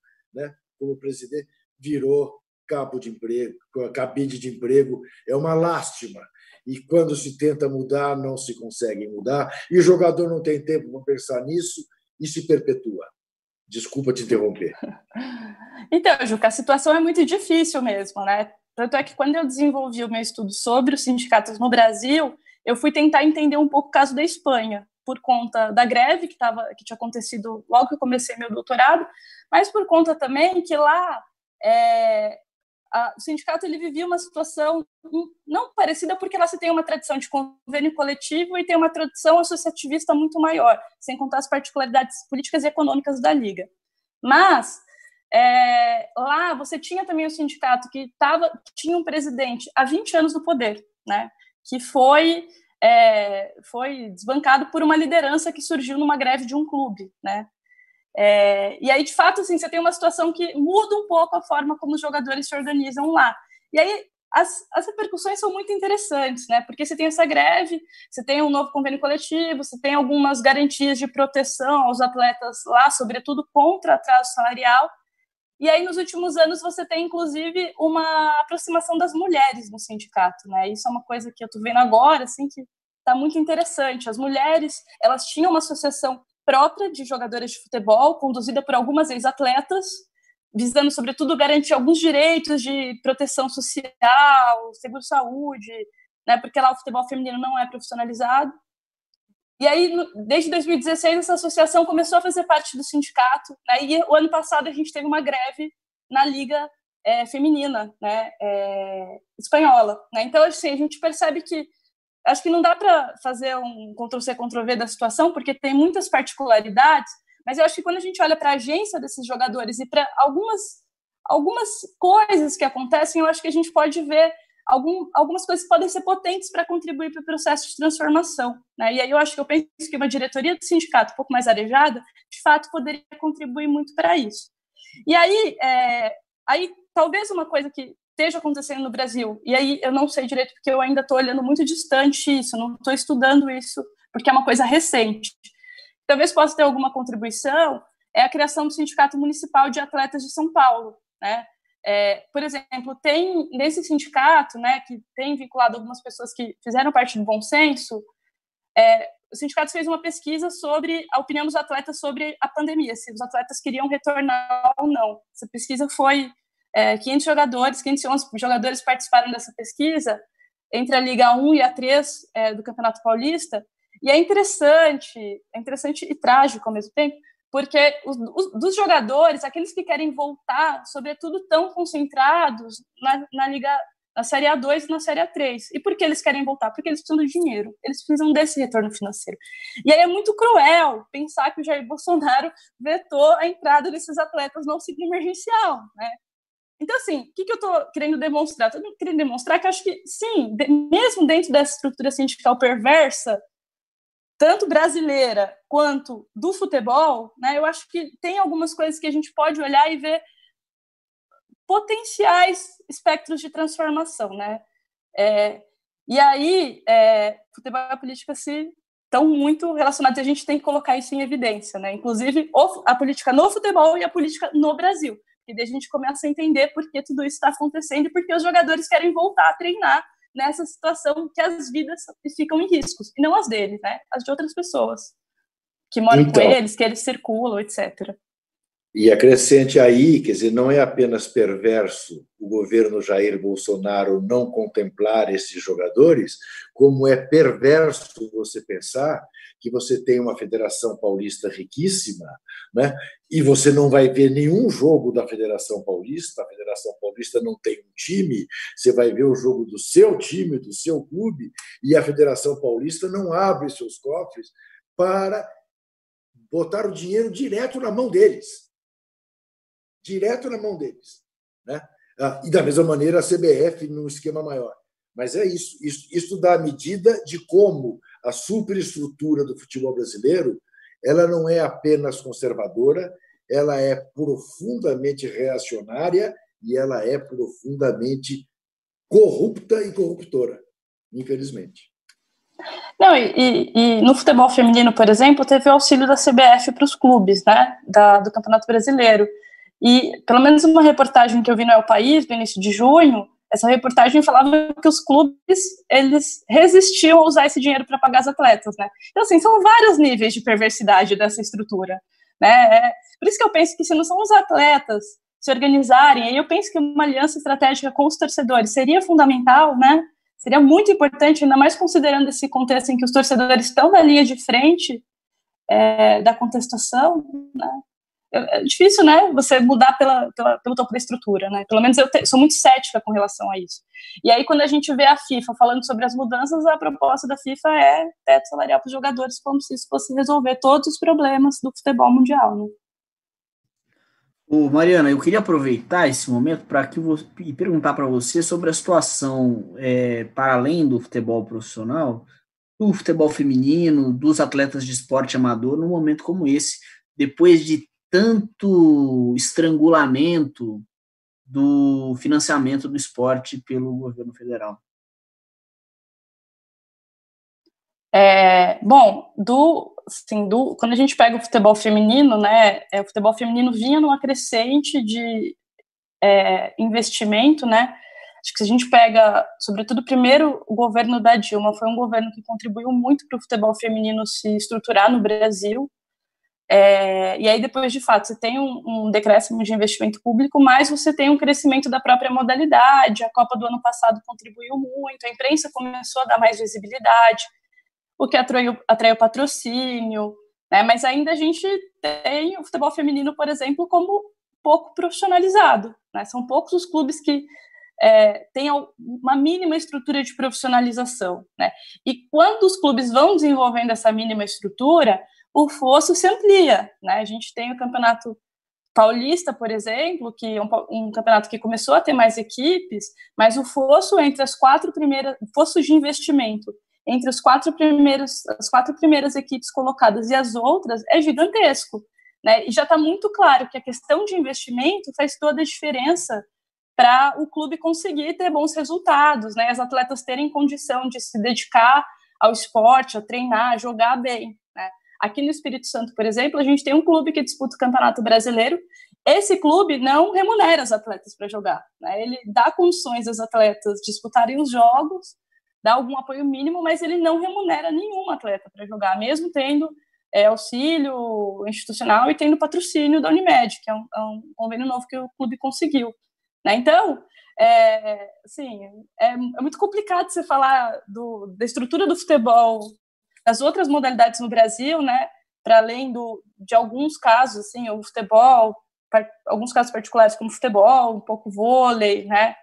como presidente, virou cabide de emprego. É uma lástima. E quando se tenta mudar, não se consegue mudar, e o jogador não tem tempo para pensar nisso e se perpetua. Desculpa te interromper. Então, Juca, a situação é muito difícil mesmo, né? Tanto é que quando eu desenvolvi o meu estudo sobre os sindicatos no Brasil, eu fui tentar entender um pouco o caso da Espanha, por conta da greve que tinha acontecido logo que eu comecei meu doutorado, mas por conta também que lá o sindicato ele vivia uma situação não parecida, porque lá se tem uma tradição de convênio coletivo e tem uma tradição associativista muito maior, sem contar as particularidades políticas e econômicas da Liga. Mas lá você tinha também o sindicato que tinha um presidente há 20 anos no poder, né, que foi desbancado por uma liderança que surgiu numa greve de um clube, né? E aí, de fato, assim, você tem uma situação que muda um pouco a forma como os jogadores se organizam lá. E aí, as repercussões são muito interessantes, né? Porque você tem essa greve, você tem um novo convênio coletivo, você tem algumas garantias de proteção aos atletas lá, sobretudo contra atraso salarial. E aí, nos últimos anos, você tem, inclusive, uma aproximação das mulheres no sindicato, né? Isso é uma coisa que eu estou vendo agora, assim, que está muito interessante. As mulheres, elas tinham uma associação própria de jogadoras de futebol, conduzida por algumas ex-atletas, visando, sobretudo, garantir alguns direitos de proteção social, seguro-saúde, né, porque lá o futebol feminino não é profissionalizado. E aí, desde 2016, essa associação começou a fazer parte do sindicato, né, e o ano passado a gente teve uma greve na Liga Feminina, né, espanhola. Né? Então, assim, a gente percebe que acho que não dá para fazer um Ctrl-C, Ctrl-V da situação, porque tem muitas particularidades, mas eu acho que quando a gente olha para a agência desses jogadores e para algumas coisas que acontecem, eu acho que a gente pode ver algumas coisas que podem ser potentes para contribuir para o processo de transformação. Né? E aí eu penso que uma diretoria do sindicato um pouco mais arejada, de fato, poderia contribuir muito para isso. E aí talvez uma coisa que esteja acontecendo no Brasil, e aí eu não sei direito, porque eu ainda estou olhando muito distante isso, não estou estudando isso, porque é uma coisa recente. Talvez possa ter alguma contribuição, é a criação do Sindicato Municipal de Atletas de São Paulo, né? Por exemplo, tem nesse sindicato, né, que tem vinculado algumas pessoas que fizeram parte do Bom Senso, o sindicato fez uma pesquisa sobre a opinião dos atletas sobre a pandemia, se os atletas queriam retornar ou não. Essa pesquisa foi 511 jogadores participaram dessa pesquisa entre a Liga 1 e a 3 do Campeonato Paulista, e é interessante e trágico ao mesmo tempo, porque dos jogadores, aqueles que querem voltar, sobretudo, estão concentrados na Liga, na Série A2 e na Série A3. E por que eles querem voltar? Porque eles precisam de dinheiro, eles precisam desse retorno financeiro. E aí é muito cruel pensar que o Jair Bolsonaro vetou a entrada desses atletas no auxílio emergencial, né? Então, assim, o que eu estou querendo demonstrar? Estou querendo demonstrar que acho que, sim, mesmo dentro dessa estrutura sindical perversa, tanto brasileira quanto do futebol, né, eu acho que tem algumas coisas que a gente pode olhar e ver potenciais espectros de transformação. Né? E aí, futebol e a política estão muito relacionados, e a gente tem que colocar isso em evidência, né? Inclusive a política no futebol e a política no Brasil. E daí a gente começa a entender por que tudo isso está acontecendo e por que os jogadores querem voltar a treinar nessa situação que as vidas ficam em riscos, e não as deles, né? As de outras pessoas que moram com eles, que eles circulam, etc. E acrescente aí, quer dizer, não é apenas perverso o governo Jair Bolsonaro não contemplar esses jogadores, como é perverso você pensar que você tem uma Federação Paulista riquíssima, né? E você não vai ver nenhum jogo da Federação Paulista, a Federação Paulista não tem um time, você vai ver o jogo do seu time, do seu clube, e a Federação Paulista não abre seus cofres para botar o dinheiro direto na mão deles. Direto na mão deles. Né? E, da mesma maneira, a CBF num esquema maior. Mas é isso. Isso dá a medida de como a superestrutura do futebol brasileiro ela não é apenas conservadora, ela é profundamente reacionária e ela é profundamente corrupta e corruptora, infelizmente. Não, e no futebol feminino, por exemplo, teve o auxílio da CBF para os clubes, né, do Campeonato Brasileiro. E, pelo menos uma reportagem que eu vi no El País, no início de junho, essa reportagem falava que os clubes, eles resistiam a usar esse dinheiro para pagar as atletas, né? Então, assim, são vários níveis de perversidade dessa estrutura, né? Por isso que eu penso que se não são os atletas se organizarem, aí eu penso que uma aliança estratégica com os torcedores seria fundamental, né? Seria muito importante, ainda mais considerando esse contexto em que os torcedores estão na linha de frente da contestação, né? É difícil, né, você mudar pelo topo da estrutura, né, pelo menos eu sou muito cética com relação a isso. E aí, quando a gente vê a FIFA falando sobre as mudanças, a proposta da FIFA é teto salarial para os jogadores, como se isso fosse resolver todos os problemas do futebol mundial, né. Mariana, eu queria aproveitar esse momento e perguntar para você sobre a situação, para além do futebol profissional, do futebol feminino, dos atletas de esporte amador, num momento como esse, depois de tanto estrangulamento do financiamento do esporte pelo governo federal. Bom, quando a gente pega o futebol feminino, né, o futebol feminino vinha numa crescente de investimento, né. Acho que se a gente pega, sobretudo, primeiro, o governo da Dilma foi um governo que contribuiu muito para o futebol feminino se estruturar no Brasil. E aí, depois, de fato, você tem um decréscimo de investimento público, mas você tem um crescimento da própria modalidade. A Copa do ano passado contribuiu muito, a imprensa começou a dar mais visibilidade, o que atraiu patrocínio, né? Mas ainda a gente tem o futebol feminino, por exemplo, como pouco profissionalizado, né? São poucos os clubes que têm uma mínima estrutura de profissionalização, né? E quando os clubes vão desenvolvendo essa mínima estrutura, o fosso se amplia, né? A gente tem o Campeonato Paulista, por exemplo, que é um campeonato que começou a ter mais equipes, mas o fosso entre as fosso de investimento entre as quatro primeiras equipes colocadas e as outras é gigantesco, né? E já está muito claro que a questão de investimento faz toda a diferença para o clube conseguir ter bons resultados, né? As atletas terem condição de se dedicar ao esporte, a treinar, a jogar bem, né? Aqui no Espírito Santo, por exemplo, a gente tem um clube que disputa o Campeonato Brasileiro. Esse clube não remunera os atletas para jogar, né? Ele dá condições aos atletas disputarem os jogos, dá algum apoio mínimo, mas ele não remunera nenhum atleta para jogar, mesmo tendo auxílio institucional e tendo patrocínio da Unimed, que é um convênio novo que o clube conseguiu, né? Então, assim, é muito complicado você falar da estrutura do futebol, das outras modalidades no Brasil, né, para além de alguns casos, assim, o futebol, alguns casos particulares como futebol, um pouco vôlei, né,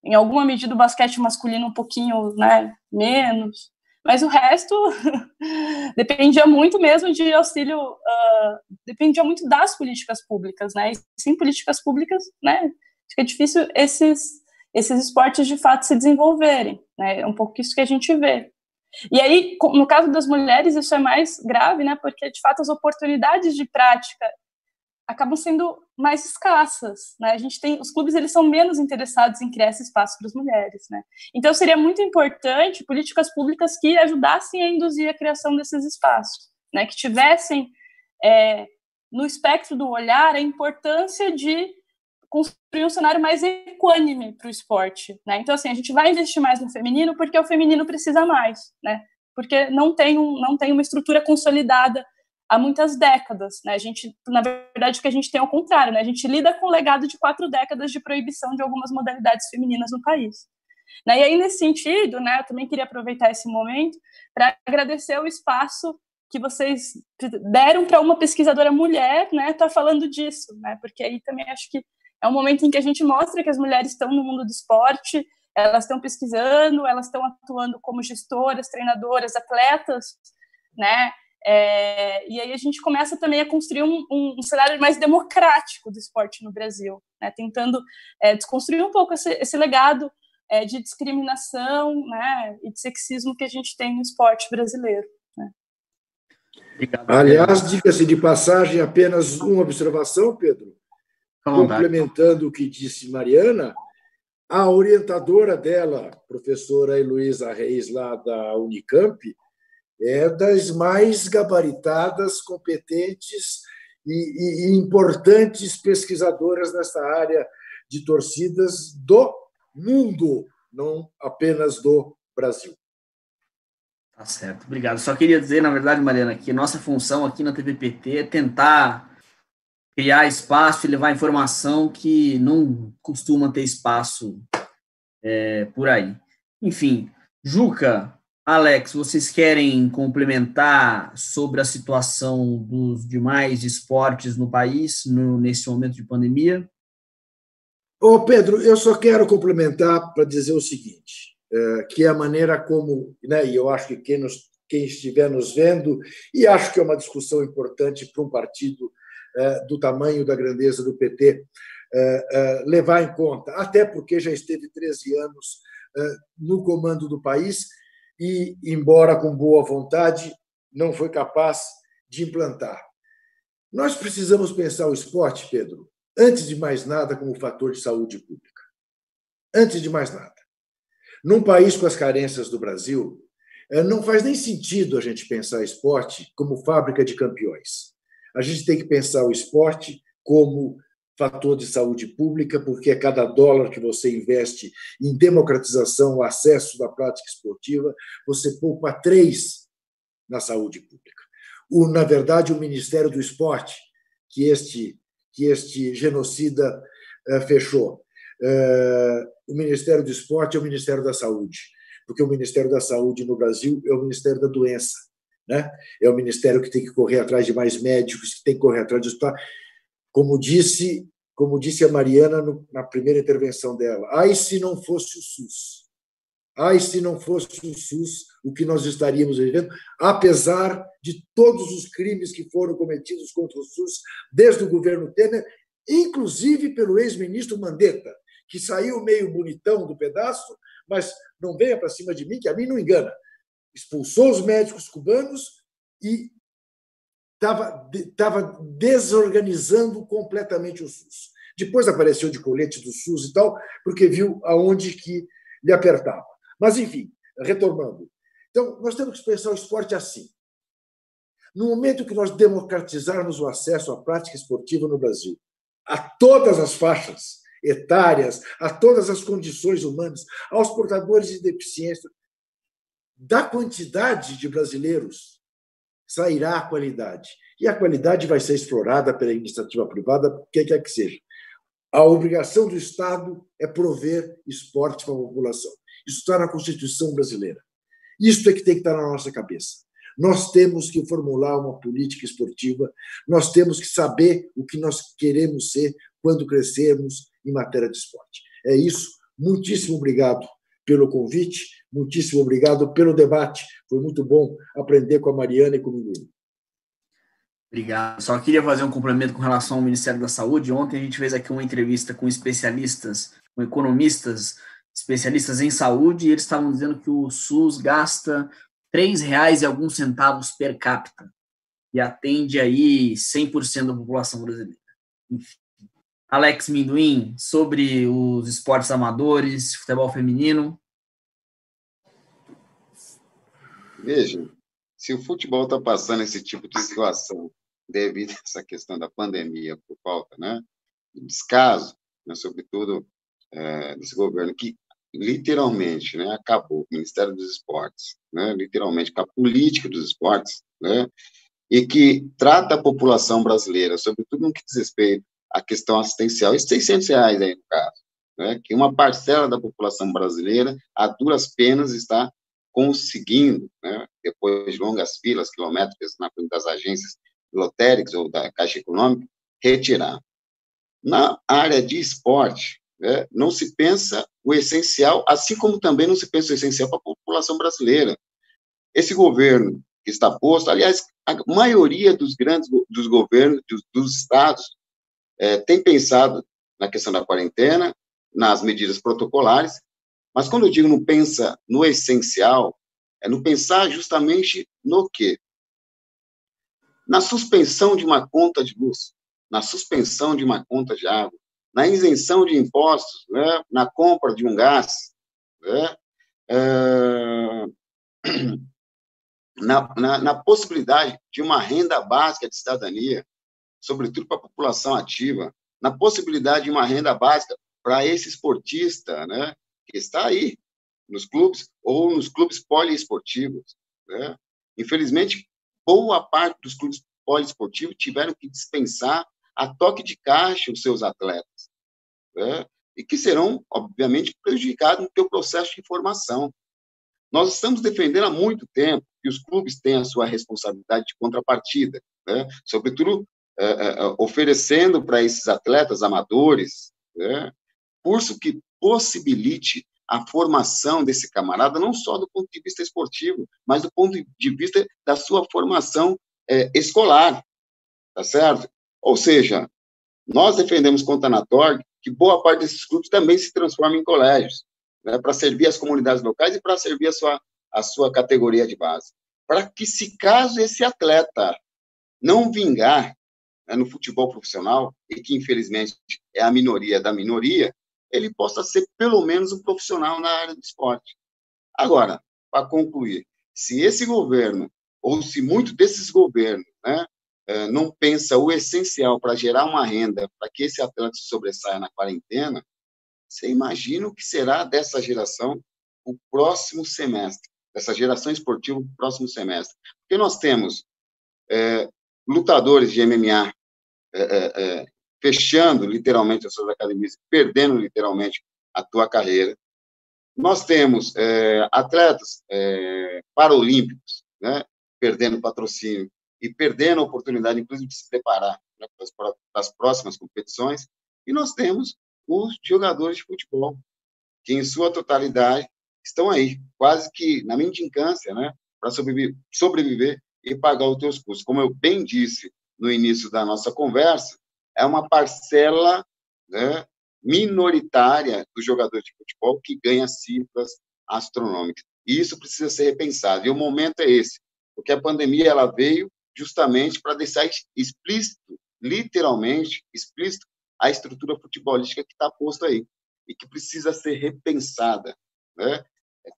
em alguma medida o basquete masculino um pouquinho, né, menos, mas o resto dependia muito mesmo de auxílio, dependia muito das políticas públicas, né, e sem políticas públicas, né, acho que é difícil esses esportes de fato se desenvolverem, né, é um pouco isso que a gente vê. E aí, no caso das mulheres, isso é mais grave, né? Porque, de fato, as oportunidades de prática acabam sendo mais escassas, né? Os clubes, eles são menos interessados em criar esse espaço para as mulheres, né? Então, seria muito importante políticas públicas que ajudassem a induzir a criação desses espaços, né? Que tivessem no espectro do olhar a importância de construir um cenário mais equânime para o esporte, né? Então, assim, a gente vai investir mais no feminino porque o feminino precisa mais, né? Porque não tem uma estrutura consolidada há muitas décadas, né? A gente, na verdade, o que a gente tem é o contrário, né? A gente lida com o legado de 4 décadas de proibição de algumas modalidades femininas no país, né? E aí, nesse sentido, né, eu também queria aproveitar esse momento para agradecer o espaço que vocês deram para uma pesquisadora mulher, né, tá falando disso, né? Porque aí também acho que é um momento em que a gente mostra que as mulheres estão no mundo do esporte, elas estão pesquisando, elas estão atuando como gestoras, treinadoras, atletas, né? E aí a gente começa também a construir um cenário mais democrático do esporte no Brasil, né? Tentando desconstruir um pouco esse legado de discriminação, né, e de sexismo que a gente tem no esporte brasileiro, né? Aliás, diga-se de passagem, apenas uma observação, Pedro. complementando o que disse Mariana, a orientadora dela, professora Heloísa Reis, lá da Unicamp, é das mais gabaritadas, competentes e importantes pesquisadoras nessa área de torcidas do mundo, não apenas do Brasil. Tá certo, obrigado. Só queria dizer, na verdade, Mariana, que nossa função aqui na TVPT é tentar criar espaço e levar informação que não costuma ter espaço por aí. Enfim, Juca, Alex, vocês querem complementar sobre a situação dos demais esportes no país nesse momento de pandemia? Ô, Pedro, eu só quero complementar para dizer o seguinte, que é a maneira como, né, e eu acho que quem estiver nos vendo, e acho que é uma discussão importante para um partido do tamanho da grandeza do PT, levar em conta, até porque já esteve 13 anos no comando do país e, embora com boa vontade, não foi capaz de implantar. Nós precisamos pensar o esporte, Pedro, antes de mais nada, como fator de saúde pública. Antes de mais nada. Num país com as carências do Brasil, não faz nem sentido a gente pensar esporte como fábrica de campeões. A gente tem que pensar o esporte como fator de saúde pública, porque a cada dólar que você investe em democratização, o acesso da prática esportiva, você poupa 3 na saúde pública. Na verdade, o Ministério do Esporte, que este genocida fechou. O Ministério do Esporte é o Ministério da Saúde, porque o Ministério da Saúde no Brasil é o Ministério da Doença, né? É o ministério que tem que correr atrás de mais médicos, que tem que correr atrás de hospital. Como disse a Mariana na primeira intervenção dela, ai, se não fosse o SUS. Ai, se não fosse o SUS, o que nós estaríamos vivendo, apesar de todos os crimes que foram cometidos contra o SUS desde o governo Temer, inclusive pelo ex-ministro Mandetta, que saiu meio bonitão do pedaço, mas não venha para cima de mim, que a mim não engana. Expulsou os médicos cubanos e estava desorganizando completamente o SUS. Depois apareceu de colete do SUS e tal, porque viu aonde que lhe apertava. Mas, enfim, retomando. Então, nós temos que pensar o esporte assim. No momento que nós democratizarmos o acesso à prática esportiva no Brasil, a todas as faixas etárias, a todas as condições humanas, aos portadores de deficiência, da quantidade de brasileiros sairá a qualidade. E a qualidade vai ser explorada pela iniciativa privada, o que quer que seja. A obrigação do Estado é prover esporte para a população. Isso está na Constituição brasileira. Isso é que tem que estar na nossa cabeça. Nós temos que formular uma política esportiva, nós temos que saber o que nós queremos ser quando crescermos em matéria de esporte. É isso. Muitíssimo obrigado pelo convite, muitíssimo obrigado pelo debate. Foi muito bom aprender com a Mariana e comigo. Obrigado. Só queria fazer um complemento com relação ao Ministério da Saúde. Ontem a gente fez aqui uma entrevista com especialistas, com economistas, especialistas em saúde, e eles estavam dizendo que o SUS gasta R$3 e alguns centavos per capita e atende aí 100% da população brasileira. Enfim. Alex Minduim, sobre os esportes amadores, futebol feminino. Veja, se o futebol está passando esse tipo de situação devido a essa questão da pandemia, por falta, né, de descaso, né, sobretudo desse governo que literalmente, né, acabou com o Ministério dos Esportes, né, literalmente com a política dos esportes, né, e que trata a população brasileira, sobretudo no que diz respeito à questão assistencial, e R$600 aí no caso, né, que uma parcela da população brasileira, a duras penas, está conseguindo, né, depois de longas filas quilométricas na frente das agências lotéricas ou da Caixa Econômica, retirar. Na área de esporte, né, não se pensa o essencial, assim como também não se pensa o essencial para a população brasileira. Esse governo que está posto, aliás, a maioria dos governos, dos estados, tem pensado na questão da quarentena, nas medidas protocolares, mas quando eu digo não pensa no essencial, é não pensar justamente no quê? Na suspensão de uma conta de luz. na suspensão de uma conta de água, na isenção de impostos, né, na compra de um gás, né, na possibilidade de uma renda básica de cidadania, sobretudo para a população ativa, na possibilidade de uma renda básica para esse esportista, né, que está aí nos clubes ou nos clubes poliesportivos, né? Infelizmente, boa parte dos clubes poliesportivos tiveram que dispensar a toque de caixa os seus atletas, né? E que serão, obviamente, prejudicados no seu processo de formação. Nós estamos defendendo há muito tempo que os clubes têm a sua responsabilidade de contrapartida, né? Sobretudo oferecendo para esses atletas amadores, né, curso que possibilite a formação desse camarada, não só do ponto de vista esportivo, mas do ponto de vista da sua formação escolar, tá certo? Ou seja, nós defendemos contra a Anatorg que boa parte desses clubes também se transforma em colégios, né, para servir as comunidades locais e para servir a sua categoria de base. Para que, se caso esse atleta não vingar, né, no futebol profissional, e que, infelizmente, é a minoria da minoria, ele possa ser, pelo menos, um profissional na área do esporte. Agora, para concluir, se esse governo, ou se muitos desses governos, né, não pensa o essencial para gerar uma renda para que esse atleta se sobressaia na quarentena, você imagina o que será dessa geração o próximo semestre, dessa geração esportiva o próximo semestre. Porque nós temos lutadores de MMA fechando literalmente as suas academias, perdendo literalmente a tua carreira. Nós temos atletas paralímpicos, né, perdendo patrocínio e perdendo a oportunidade, inclusive, de se preparar, né, para as próximas competições. E nós temos os jogadores de futebol, que, em sua totalidade, estão aí, quase que na mendicância, né, para sobreviver e pagar os teus custos. Como eu bem disse no início da nossa conversa, é uma parcela, né, minoritária dos jogadores de futebol que ganha cifras astronômicas. E isso precisa ser repensado. E o momento é esse, porque a pandemia ela veio justamente para deixar explícito, literalmente explícito, a estrutura futebolística que está posta aí e que precisa ser repensada, né?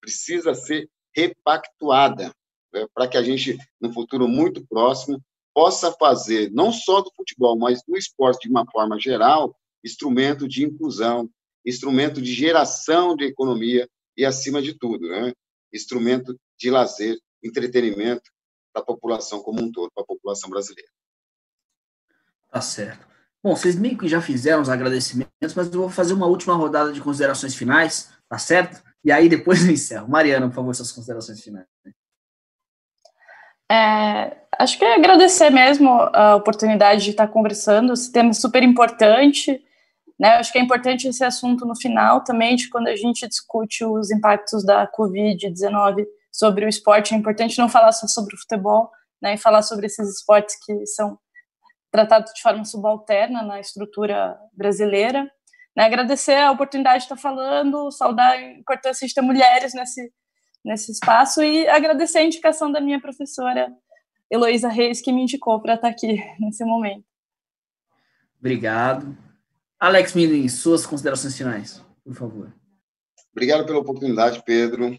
Precisa ser repactuada, né, para que a gente, no futuro muito próximo, possa fazer, não só do futebol, mas do esporte de uma forma geral, instrumento de inclusão, instrumento de geração de economia e, acima de tudo, né, instrumento de lazer, entretenimento para a população como um todo, para a população brasileira. Tá certo. Bom, vocês meio que já fizeram os agradecimentos, mas eu vou fazer uma última rodada de considerações finais, tá certo? E aí depois eu encerro. Mariana, por favor, suas considerações finais. Acho que é agradecer mesmo a oportunidade de estar conversando, esse tema é super importante, né? Acho que é importante esse assunto no final também, de quando a gente discute os impactos da Covid-19 sobre o esporte, é importante não falar só sobre o futebol, né, e falar sobre esses esportes que são tratados de forma subalterna na estrutura brasileira, né? Agradecer a oportunidade de estar falando, saudar a importância de ter mulheres nesse espaço e agradecer a indicação da minha professora Heloísa Reis, que me indicou para estar aqui nesse momento. Obrigado. Alex Mindlin, suas considerações finais, por favor. Obrigado pela oportunidade, Pedro.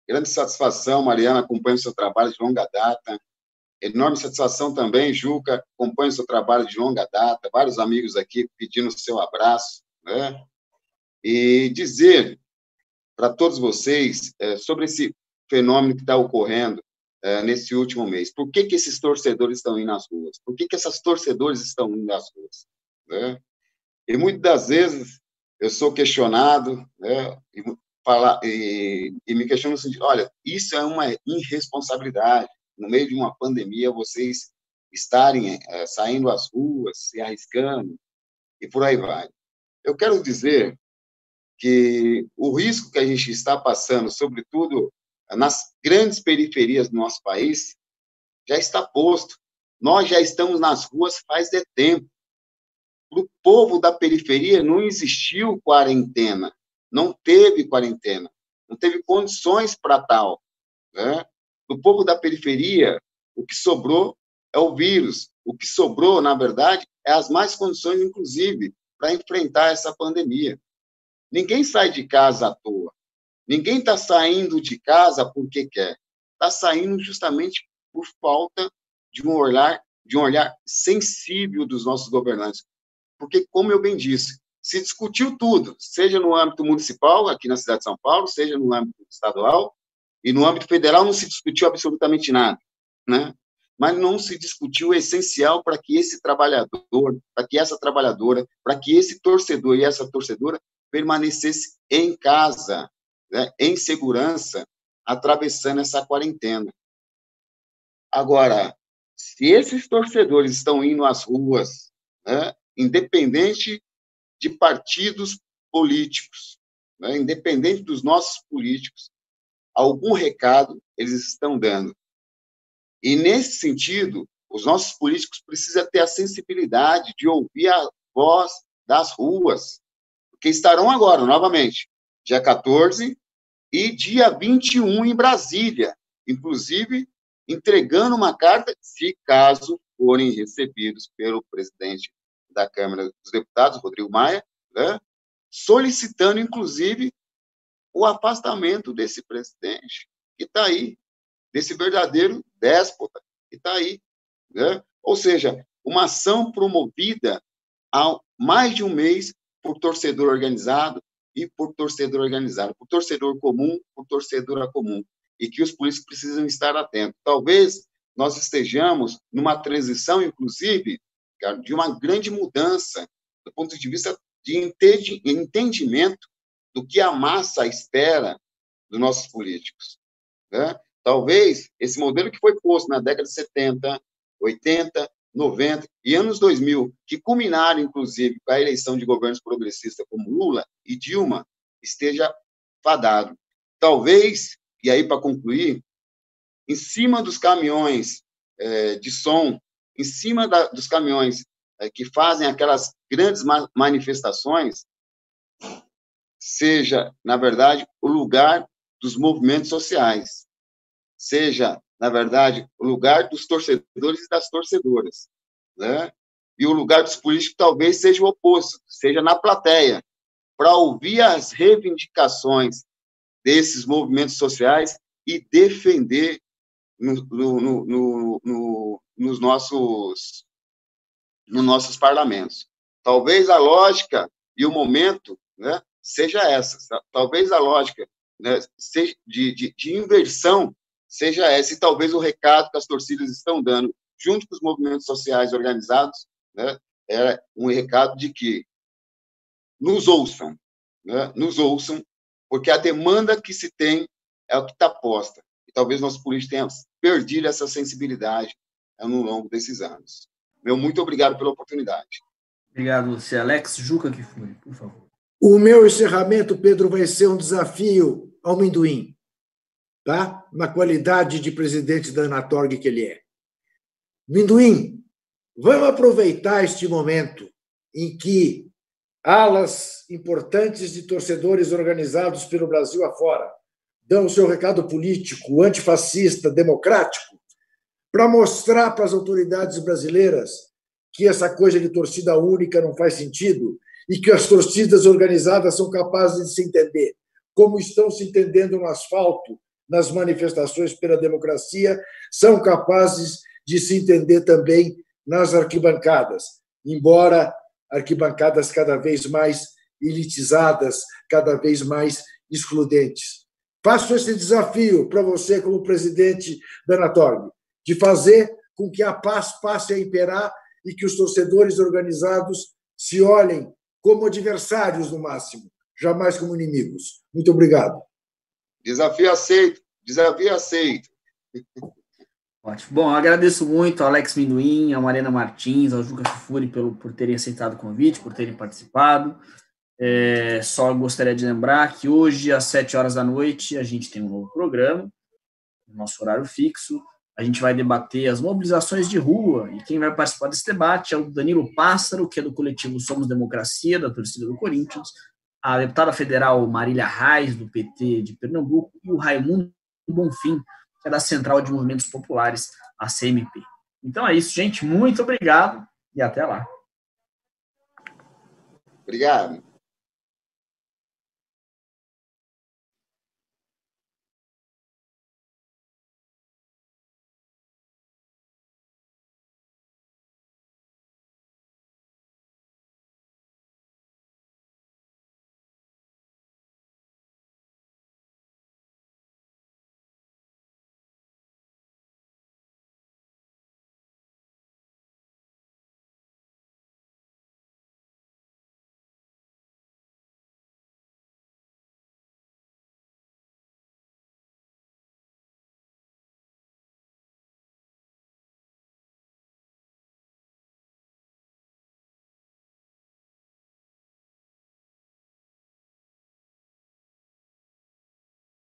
Grande satisfação, Mariana, acompanho o seu trabalho de longa data. Enorme satisfação também, Juca, acompanho o seu trabalho de longa data. Vários amigos aqui pedindo o seu abraço, né? E dizer para todos vocês sobre esse fenômeno que está ocorrendo nesse último mês. Por que esses torcedores estão indo às ruas? Por que essas torcedoras estão indo às ruas? Né? E muitas das vezes eu sou questionado, né, e me questionam assim, olha, isso é uma irresponsabilidade. No meio de uma pandemia, vocês estarem saindo às ruas, se arriscando, e por aí vai. Eu quero dizer que o risco que a gente está passando, sobretudo nas grandes periferias do nosso país, já está posto. Nós já estamos nas ruas faz tempo. Para o povo da periferia não existiu quarentena, não teve quarentena, não teve condições para tal, né? Do povo da periferia, o que sobrou é o vírus. O que sobrou, na verdade, é as más condições, inclusive, para enfrentar essa pandemia. Ninguém sai de casa à toa. Ninguém está saindo de casa porque quer. Está saindo justamente por falta de um olhar sensível dos nossos governantes. Porque, como eu bem disse, se discutiu tudo, seja no âmbito municipal, aqui na cidade de São Paulo, seja no âmbito estadual, e no âmbito federal não se discutiu absolutamente nada, né? Mas não se discutiu o essencial para que esse trabalhador, para que essa trabalhadora, para que esse torcedor e essa torcedora permanecesse em casa, né, em segurança, atravessando essa quarentena. Agora, se esses torcedores estão indo às ruas, né, independente de partidos políticos, né, independente dos nossos políticos, algum recado eles estão dando. E, nesse sentido, os nossos políticos precisam ter a sensibilidade de ouvir a voz das ruas, porque estarão agora, novamente, dia 14 e dia 21 em Brasília, inclusive entregando uma carta, se caso forem recebidos pelo presidente da Câmara dos Deputados, Rodrigo Maia, né, solicitando, inclusive, o afastamento desse presidente que está aí, desse verdadeiro déspota que está aí, né? Ou seja, uma ação promovida há mais de um mês por torcedor organizado e por torcedor organizado, por torcedor comum, por torcedora comum, e que os políticos precisam estar atentos. Talvez nós estejamos numa transição, inclusive, cara, de uma grande mudança do ponto de vista de entendimento do que a massa espera dos nossos políticos, né? Talvez esse modelo que foi posto na década de 70, 80, 90 e anos 2000, que culminaram, inclusive, com a eleição de governos progressistas como Lula e Dilma, esteja fadado. Talvez, e aí para concluir, em cima dos caminhões de som, em cima dos caminhões que fazem aquelas grandes manifestações, seja, na verdade, o lugar dos movimentos sociais, seja, na verdade, o lugar dos torcedores e das torcedoras, né? E o lugar dos políticos talvez seja o oposto, seja na plateia, para ouvir as reivindicações desses movimentos sociais e defender nos nossos parlamentos. Talvez a lógica e o momento, né, seja essa. Talvez a lógica, né, de inversão seja essa, e talvez o recado que as torcidas estão dando, junto com os movimentos sociais organizados, né, é um recado de que nos ouçam, né, nos ouçam, porque a demanda que se tem é o que está posta. E talvez nossos políticos tenham perdido essa sensibilidade no longo desses anos. Meu muito obrigado pela oportunidade. Obrigado, você, Alex. Juca Kfouri, por favor. O meu encerramento, Pedro, vai ser um desafio ao Minduim, tá? Na qualidade de presidente da Anatorg que ele é. Minduim, vamos aproveitar este momento em que alas importantes de torcedores organizados pelo Brasil afora dão o seu recado político, antifascista, democrático, para mostrar para as autoridades brasileiras que essa coisa de torcida única não faz sentido e que as torcidas organizadas são capazes de se entender, como estão se entendendo no asfalto, nas manifestações pela democracia, são capazes de se entender também nas arquibancadas, embora arquibancadas cada vez mais elitizadas, cada vez mais excludentes. Faço esse desafio para você, como presidente da Anatorg, de fazer com que a paz passe a imperar e que os torcedores organizados se olhem como adversários, no máximo, jamais como inimigos. Muito obrigado. Desafio aceito. Desafio aceito. Ótimo. Bom, eu agradeço muito ao Alex Minduim, a Mariana Martins, ao Juca Kfouri por terem aceitado o convite, por terem participado. Só gostaria de lembrar que hoje, às 19h, a gente tem um novo programa, no nosso horário fixo. A gente vai debater as mobilizações de rua, e quem vai participar desse debate é o Danilo Pássaro, que é do coletivo Somos Democracia, da torcida do Corinthians, a deputada federal Marília Reis, do PT de Pernambuco, e o Raimundo Bonfim, que é da Central de Movimentos Populares, a CMP. Então é isso, gente. Muito obrigado e até lá. Obrigado.